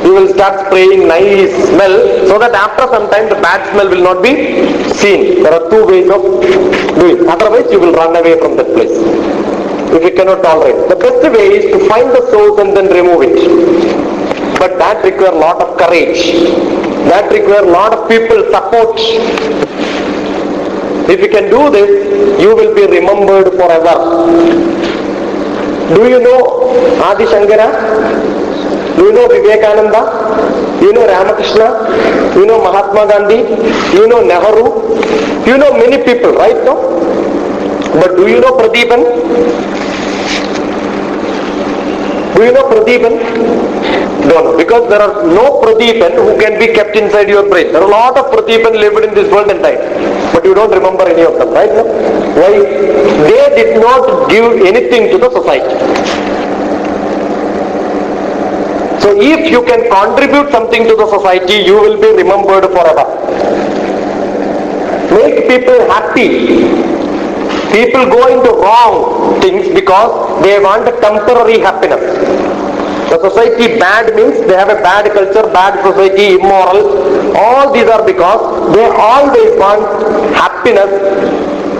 You will start spraying nice smell so that after some time the bad smell will not be seen. There are two ways of doing. Otherwise you will run away from that place. If you cannot tolerate. The best way is to find the source and then remove it. But that requires a lot of courage. That requires a lot of people support. If you can do this, you will be remembered forever. Do you know Adi Shankara? Do you know Vivekananda? You know Ramakrishna? You know Mahatma Gandhi? You know Nehru? You know many people, right? No? But do you know Pradeepan? Do you know Pradeepan? Don't know. Because there are no Pradeepan who can be kept inside your brain. There are a lot of Pradeepan lived in this world and died. But you don't remember any of them, right? No? Why? They did not give anything to the society. So if you can contribute something to the society, you will be remembered forever. Make people happy. People go into wrong things because they want a temporary happiness. The society bad means they have a bad culture, bad society, immoral. All these are because they always want happiness,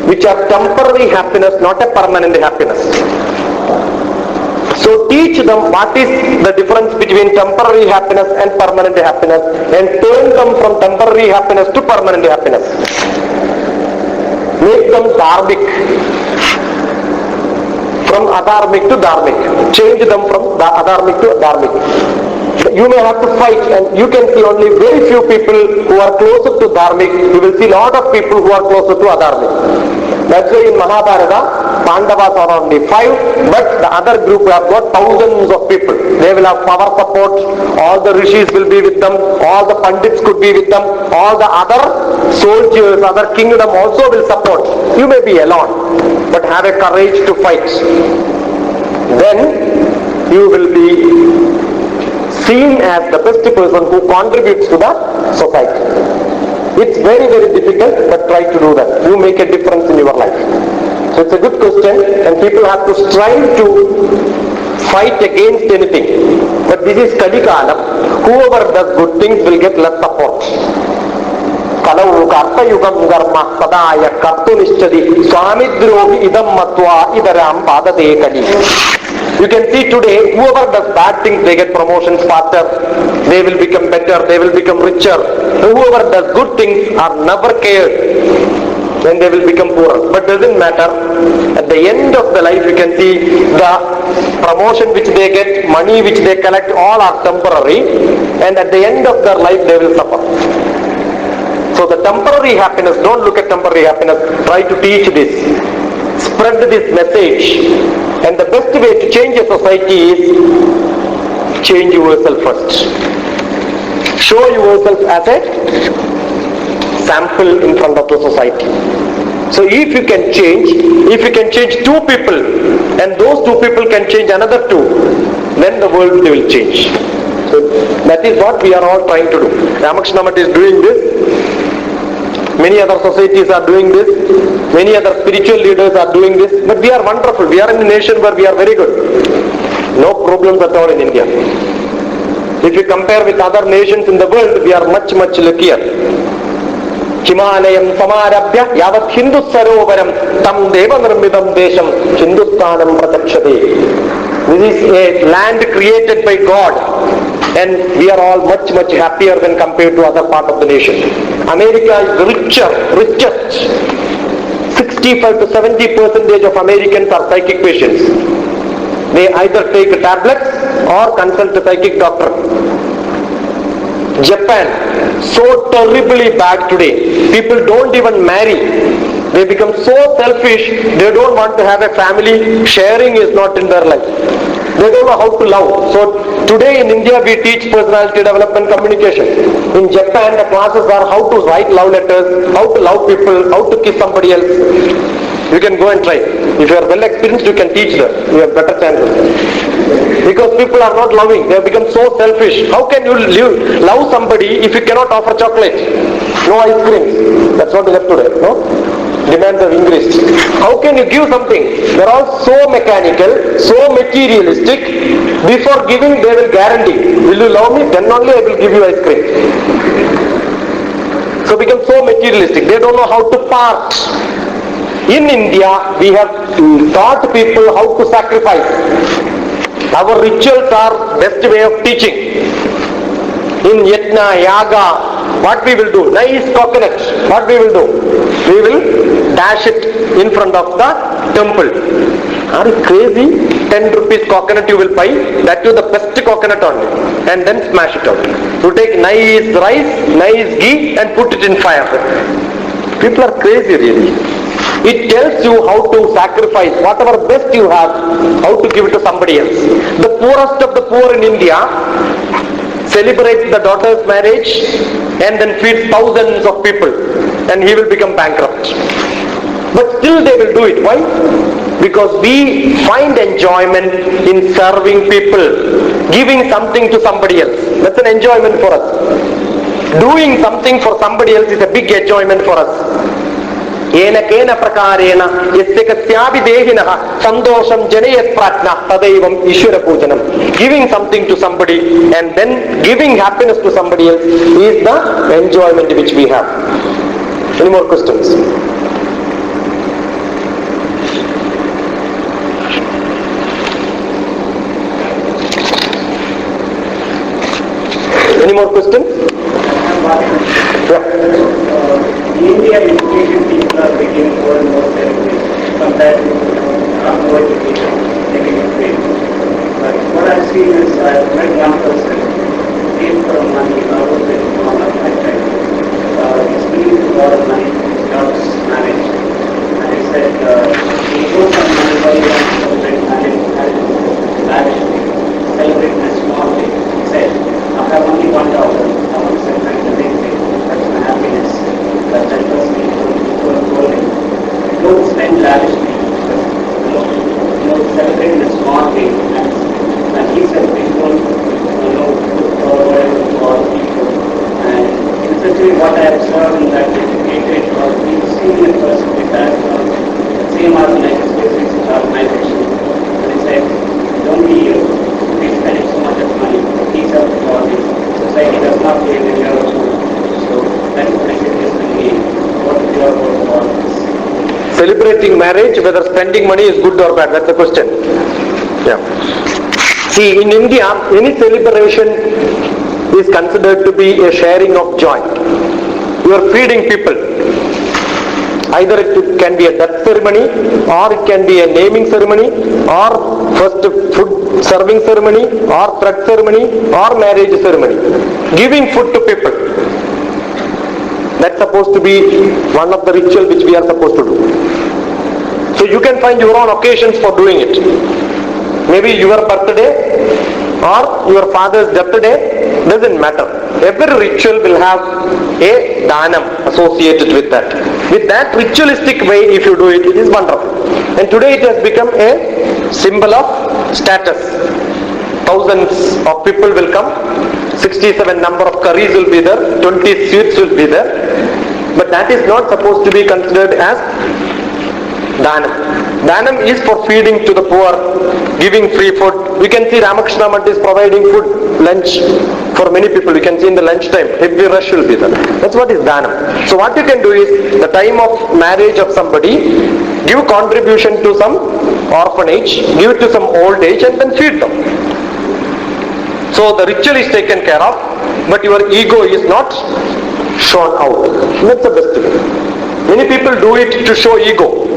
which are temporary happiness, not a permanent happiness. So teach them what is the difference between temporary happiness and permanent happiness, and turn them from temporary happiness to permanent happiness. Make them dharmic. From adharmic to dharmic. Change them from adharmic to dharmic. You may have to fight, and you can see only very few people who are closer to dharmic. You will see a lot of people who are closer to adharmic. That's why in Mahabharata, Pandavas are only 5, but the other group have got thousands of people. They will have power support, all the rishis will be with them, all the pandits could be with them, all the other soldiers, other kingdom also will support. You may be alone, but have a courage to fight. Then you will be seen as the best person who contributes to the society. It's very, very difficult, but try to do that. You make a difference in your life. So it's a good question, and people have to strive to fight against anything. But this is Kalikalam. Whoever does good things will get less support. Kalau karta yugam garma sadaya kartu nishtadi swamidrohi idam matva idaram padade kali. You can see today, whoever does bad things, they get promotions faster, they will become better, they will become richer. Whoever does good things are never cared, then they will become poorer. But doesn't matter. At the end of the life, you can see the promotion which they get, money which they collect, all are temporary, and at the end of their life, they will suffer. So the temporary happiness, don't look at temporary happiness, try to teach this. Spread this message. And the best way to change a society is change yourself first. Show yourself as a sample in front of the society. So if you can change 2 people, and those 2 people can change another 2, then the world will change. So that is what we are all trying to do. Ramakrishna is doing this. Many other societies are doing this. Many other spiritual leaders are doing this, but we are wonderful. We are in a nation where we are very good. No problems at all in India. If you compare with other nations in the world, we are much, much luckier. Himalayam samarabhya yavat Hindu sarovaram tam deva nirmidam desham Hindustanam pratakshate. This is a land created by God, and we are all much, much happier when compared to other part of the nation. America is richest. 65 to 70% of Americans are psychic patients. They either take tablets or consult a psychic doctor. Japan, so terribly bad today. People don't even marry. They become so selfish, they don't want to have a family. Sharing is not in their life. They don't know how to love. So today in India we teach personality development, communication. In Japan the classes are how to write love letters, how to love people, how to kiss somebody else. You can go and try. If you are well experienced, you can teach them. You have better chances. Because people are not loving. They have become so selfish. How can you love somebody if you cannot offer chocolate? No ice creams. That's what is left today. No? Demands have increased. How can you give something? They are all so mechanical, so materialistic. Before giving, they will guarantee. Will you love me? Then only I will give you ice cream. So become so materialistic. They don't know how to part. In India, we have taught people how to sacrifice. Our rituals are best way of teaching. In yajna, yaga, what we will do? Nice coconut. What we will do? We will dash it in front of the temple. Are you crazy? 10 rupees coconut you will buy. That is the best coconut only. And then smash it out. You take nice rice, nice ghee and put it in fire. People are crazy really. It tells you how to sacrifice whatever best you have, how to give it to somebody else. The poorest of the poor in India celebrates the daughter's marriage and then feeds thousands of people, and he will become bankrupt. But still they will do it. Why? Because we find enjoyment in serving people, giving something to somebody else. That's an enjoyment for us. Doing something for somebody else is a big enjoyment for us. Yena kena prakarena yasya kasyapi dehinah sandosham janayat pratna tadaivam ishvara pujanam. Giving something to somebody and then giving happiness to somebody else is the enjoyment which we have. Any more questions? Any more questions? Yeah. India education people are becoming more and more selfish compared to more education, negative way. But what I've seen is I've met one person, came for money, I was with one of my friends. He's spending a lot of money, his job's managed. And he said, he goes on money for you and celebrate marriage, celebrate a small thing. He said, I have only $1, I want to celebrate the big thing. That's my happiness. That was me told him. Don't spend lavishly. Celebrate the small thing. And he said, we don't put whatever to all people. And essentially what I observed in that educated or senior person with that same organization. And he said, don't be spending so much of money. These are the qualities. Society does not pay the year or two. So that message is what is your word for this? Celebrating marriage, whether spending money is good or bad, that's the question. Yeah. See, in India, any celebration is considered to be a sharing of joy. You are feeding people. Either it can be a death ceremony, or it can be a naming ceremony, or first food serving ceremony, or thread ceremony, or marriage ceremony. Giving food to people. That's supposed to be one of the rituals which we are supposed to do. So you can find your own occasions for doing it. Maybe your birthday or your father's death day, doesn't matter. Every ritual will have a dhanam associated with that. With that ritualistic way, if you do it, it is wonderful. And today it has become a symbol of status. Thousands of people will come, 67 number of curries will be there, 20 sweets will be there. But that is not supposed to be considered as Danam. Danam is for feeding to the poor, giving free food. You can see Ramakrishna is providing food, lunch for many people. You can see in the lunch time, heavy rush will be there. That's what is Danam. So what you can do is, the time of marriage of somebody, give contribution to some orphanage, give it to some old age and then feed them. So the ritual is taken care of, but your ego is not shown out. That's the best thing. Many people do it to show ego.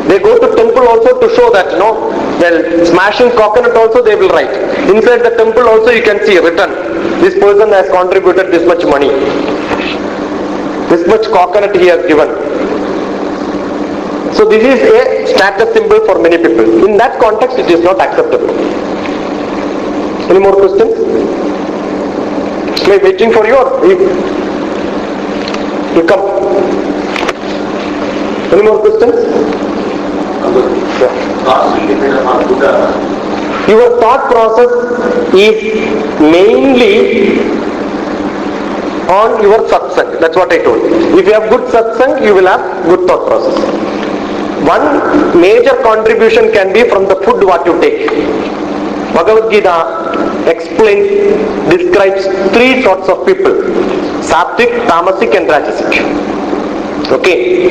They go to temple also to show that, they'll smashing coconut also they will write. Inside the temple also you can see written, this person has contributed this much money. This much coconut he has given. So this is a status symbol for many people. In that context it is not acceptable. Any more questions? Am I waiting for you or you come? Any more questions? Your thought process is mainly on your satsang. That's what I told. If you have good satsang, you will have good thought process. One major contribution can be from the food what you take. Bhagavad Gita describes three sorts of people: Sattvic, Tamasic and Rajasic. Okay?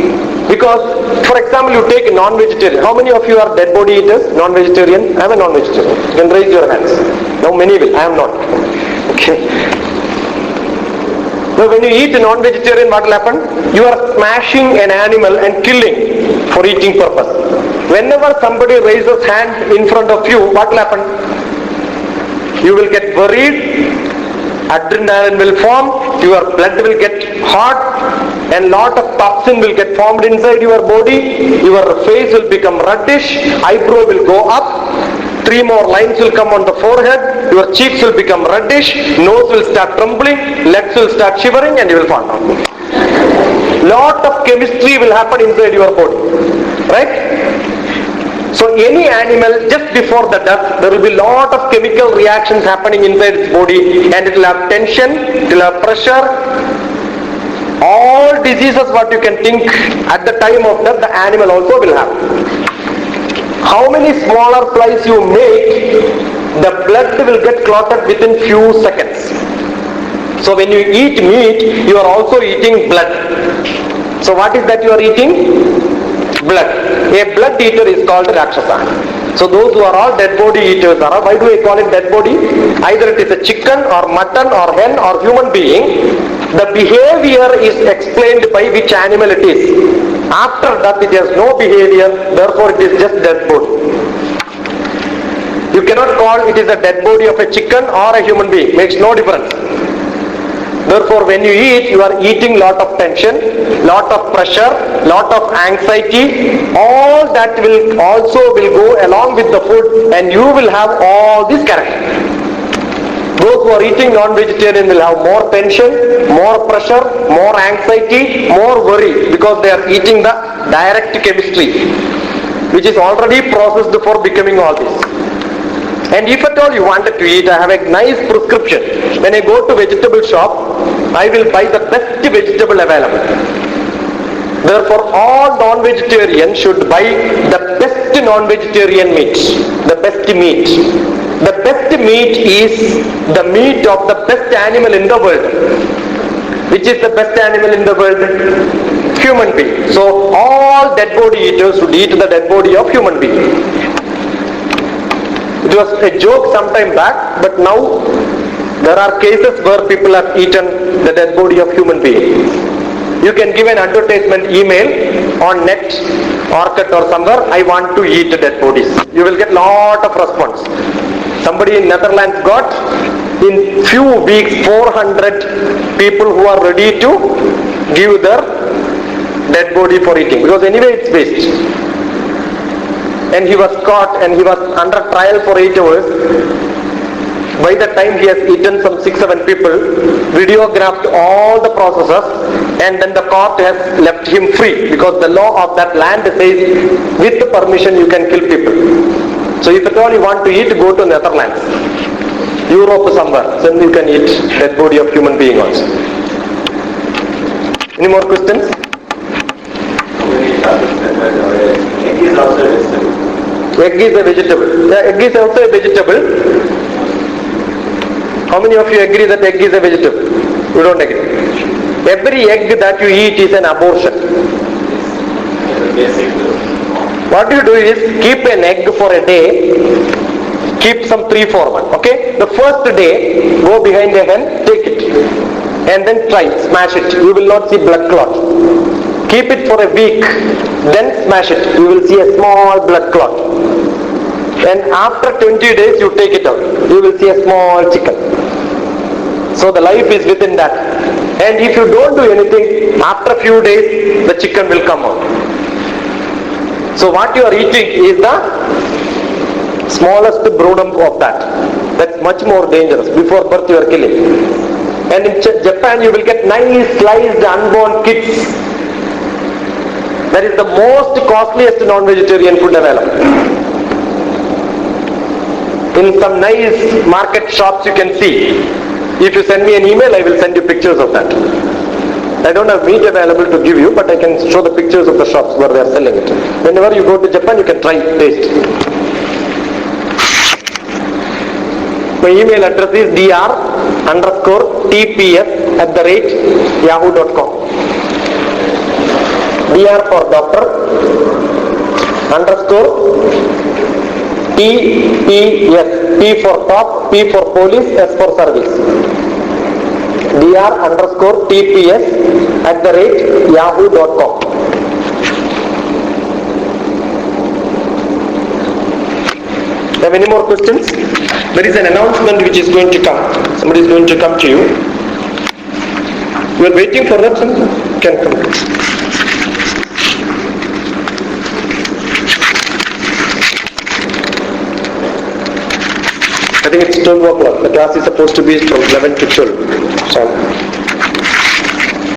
Because, for example, you take non-vegetarian. How many of you are dead body eaters? Non-vegetarian? I am a non-vegetarian. You can raise your hands. Now many will. I am not. Okay? So when you eat non-vegetarian, what will happen? You are smashing an animal and killing for eating purpose. Whenever somebody raises hand in front of you, what will happen? You will get worried, adrenaline will form, your blood will get hot, and lot of toxin will get formed inside your body, your face will become reddish, eyebrow will go up, 3 more lines will come on the forehead, your cheeks will become reddish, nose will start trembling, legs will start shivering and you will fall down. Lot of chemistry will happen inside your body. Right? So any animal, just before the death, there will be lot of chemical reactions happening inside its body and it will have tension, it will have pressure. All diseases what you can think at the time of death, the animal also will have. How many smaller flies you make, the blood will get clotted within few seconds. So when you eat meat, you are also eating blood. So what is that you are eating? Blood. A blood eater is called Rakshasa. So those who are all dead body eaters are, why do I call it dead body? Either it is a chicken or mutton or hen or human being. The behavior is explained by which animal it is. After that it has no behavior, therefore it is just dead body. You cannot call it is a dead body of a chicken or a human being. Makes no difference. Therefore, when you eat, you are eating lot of tension, lot of pressure, lot of anxiety. All that will go along with the food, and you will have all these characters. Those who are eating non-vegetarian will have more tension, more pressure, more anxiety, more worry, because they are eating the direct chemistry, which is already processed before becoming all this. And if at all you wanted to eat, I have a nice prescription. When I go to vegetable shop, I will buy the best vegetable available. Therefore, all non-vegetarians should buy the best non-vegetarian meat. The best meat. The best meat is the meat of the best animal in the world. Which is the best animal in the world? Human being. So, all dead body eaters should eat the dead body of human being. It was a joke sometime back, but now there are cases where people have eaten the dead body of human beings. You can give an advertisement email on net, Orchid or somewhere, I want to eat dead bodies. You will get lot of response. Somebody in Netherlands got, in few weeks, 400 people who are ready to give their dead body for eating. Because anyway it's waste. And he was caught and he was under trial for 8 hours. By the time he has eaten some 6-7 people, videographed all the processes, and then the court has left him free, because the law of that land says with the permission you can kill people. So if at all you want to eat, go to Netherlands, Europe somewhere, then you can eat dead body of human being also. Any more questions? Egg is a vegetable. Yeah, egg is also a vegetable. How many of you agree that egg is a vegetable? You don't agree. Every egg that you eat is an abortion. What you do is keep an egg for a day, keep some 3-4-1, okay? The first day, go behind a hen, take it, and then try, smash it. You will not see blood clot. Keep it for a week, then smash it. You will see a small blood clot. And after 20 days, you take it out. You will see a small chicken. So the life is within that. And if you don't do anything, after a few days, the chicken will come out. So what you are eating is the smallest broodum of that. That's much more dangerous. Before birth you are killing. And in Japan you will get nice sliced unborn kids. That is the most costliest non-vegetarian food available. In some nice market shops you can see. If you send me an email, I will send you pictures of that. I don't have meat available to give you, but I can show the pictures of the shops where they are selling it. Whenever you go to Japan, you can try, taste. My email address is dr_tps@yahoo.com. dr for doctor _tps, P for top, P for police, S for service. dr_tps@yahoo.com. Have any more questions? There is an announcement which is going to come. Somebody is going to come to you. You are waiting for that? Something? Can come. I think it's 12 o'clock. The class is supposed to be from 11 to 12. So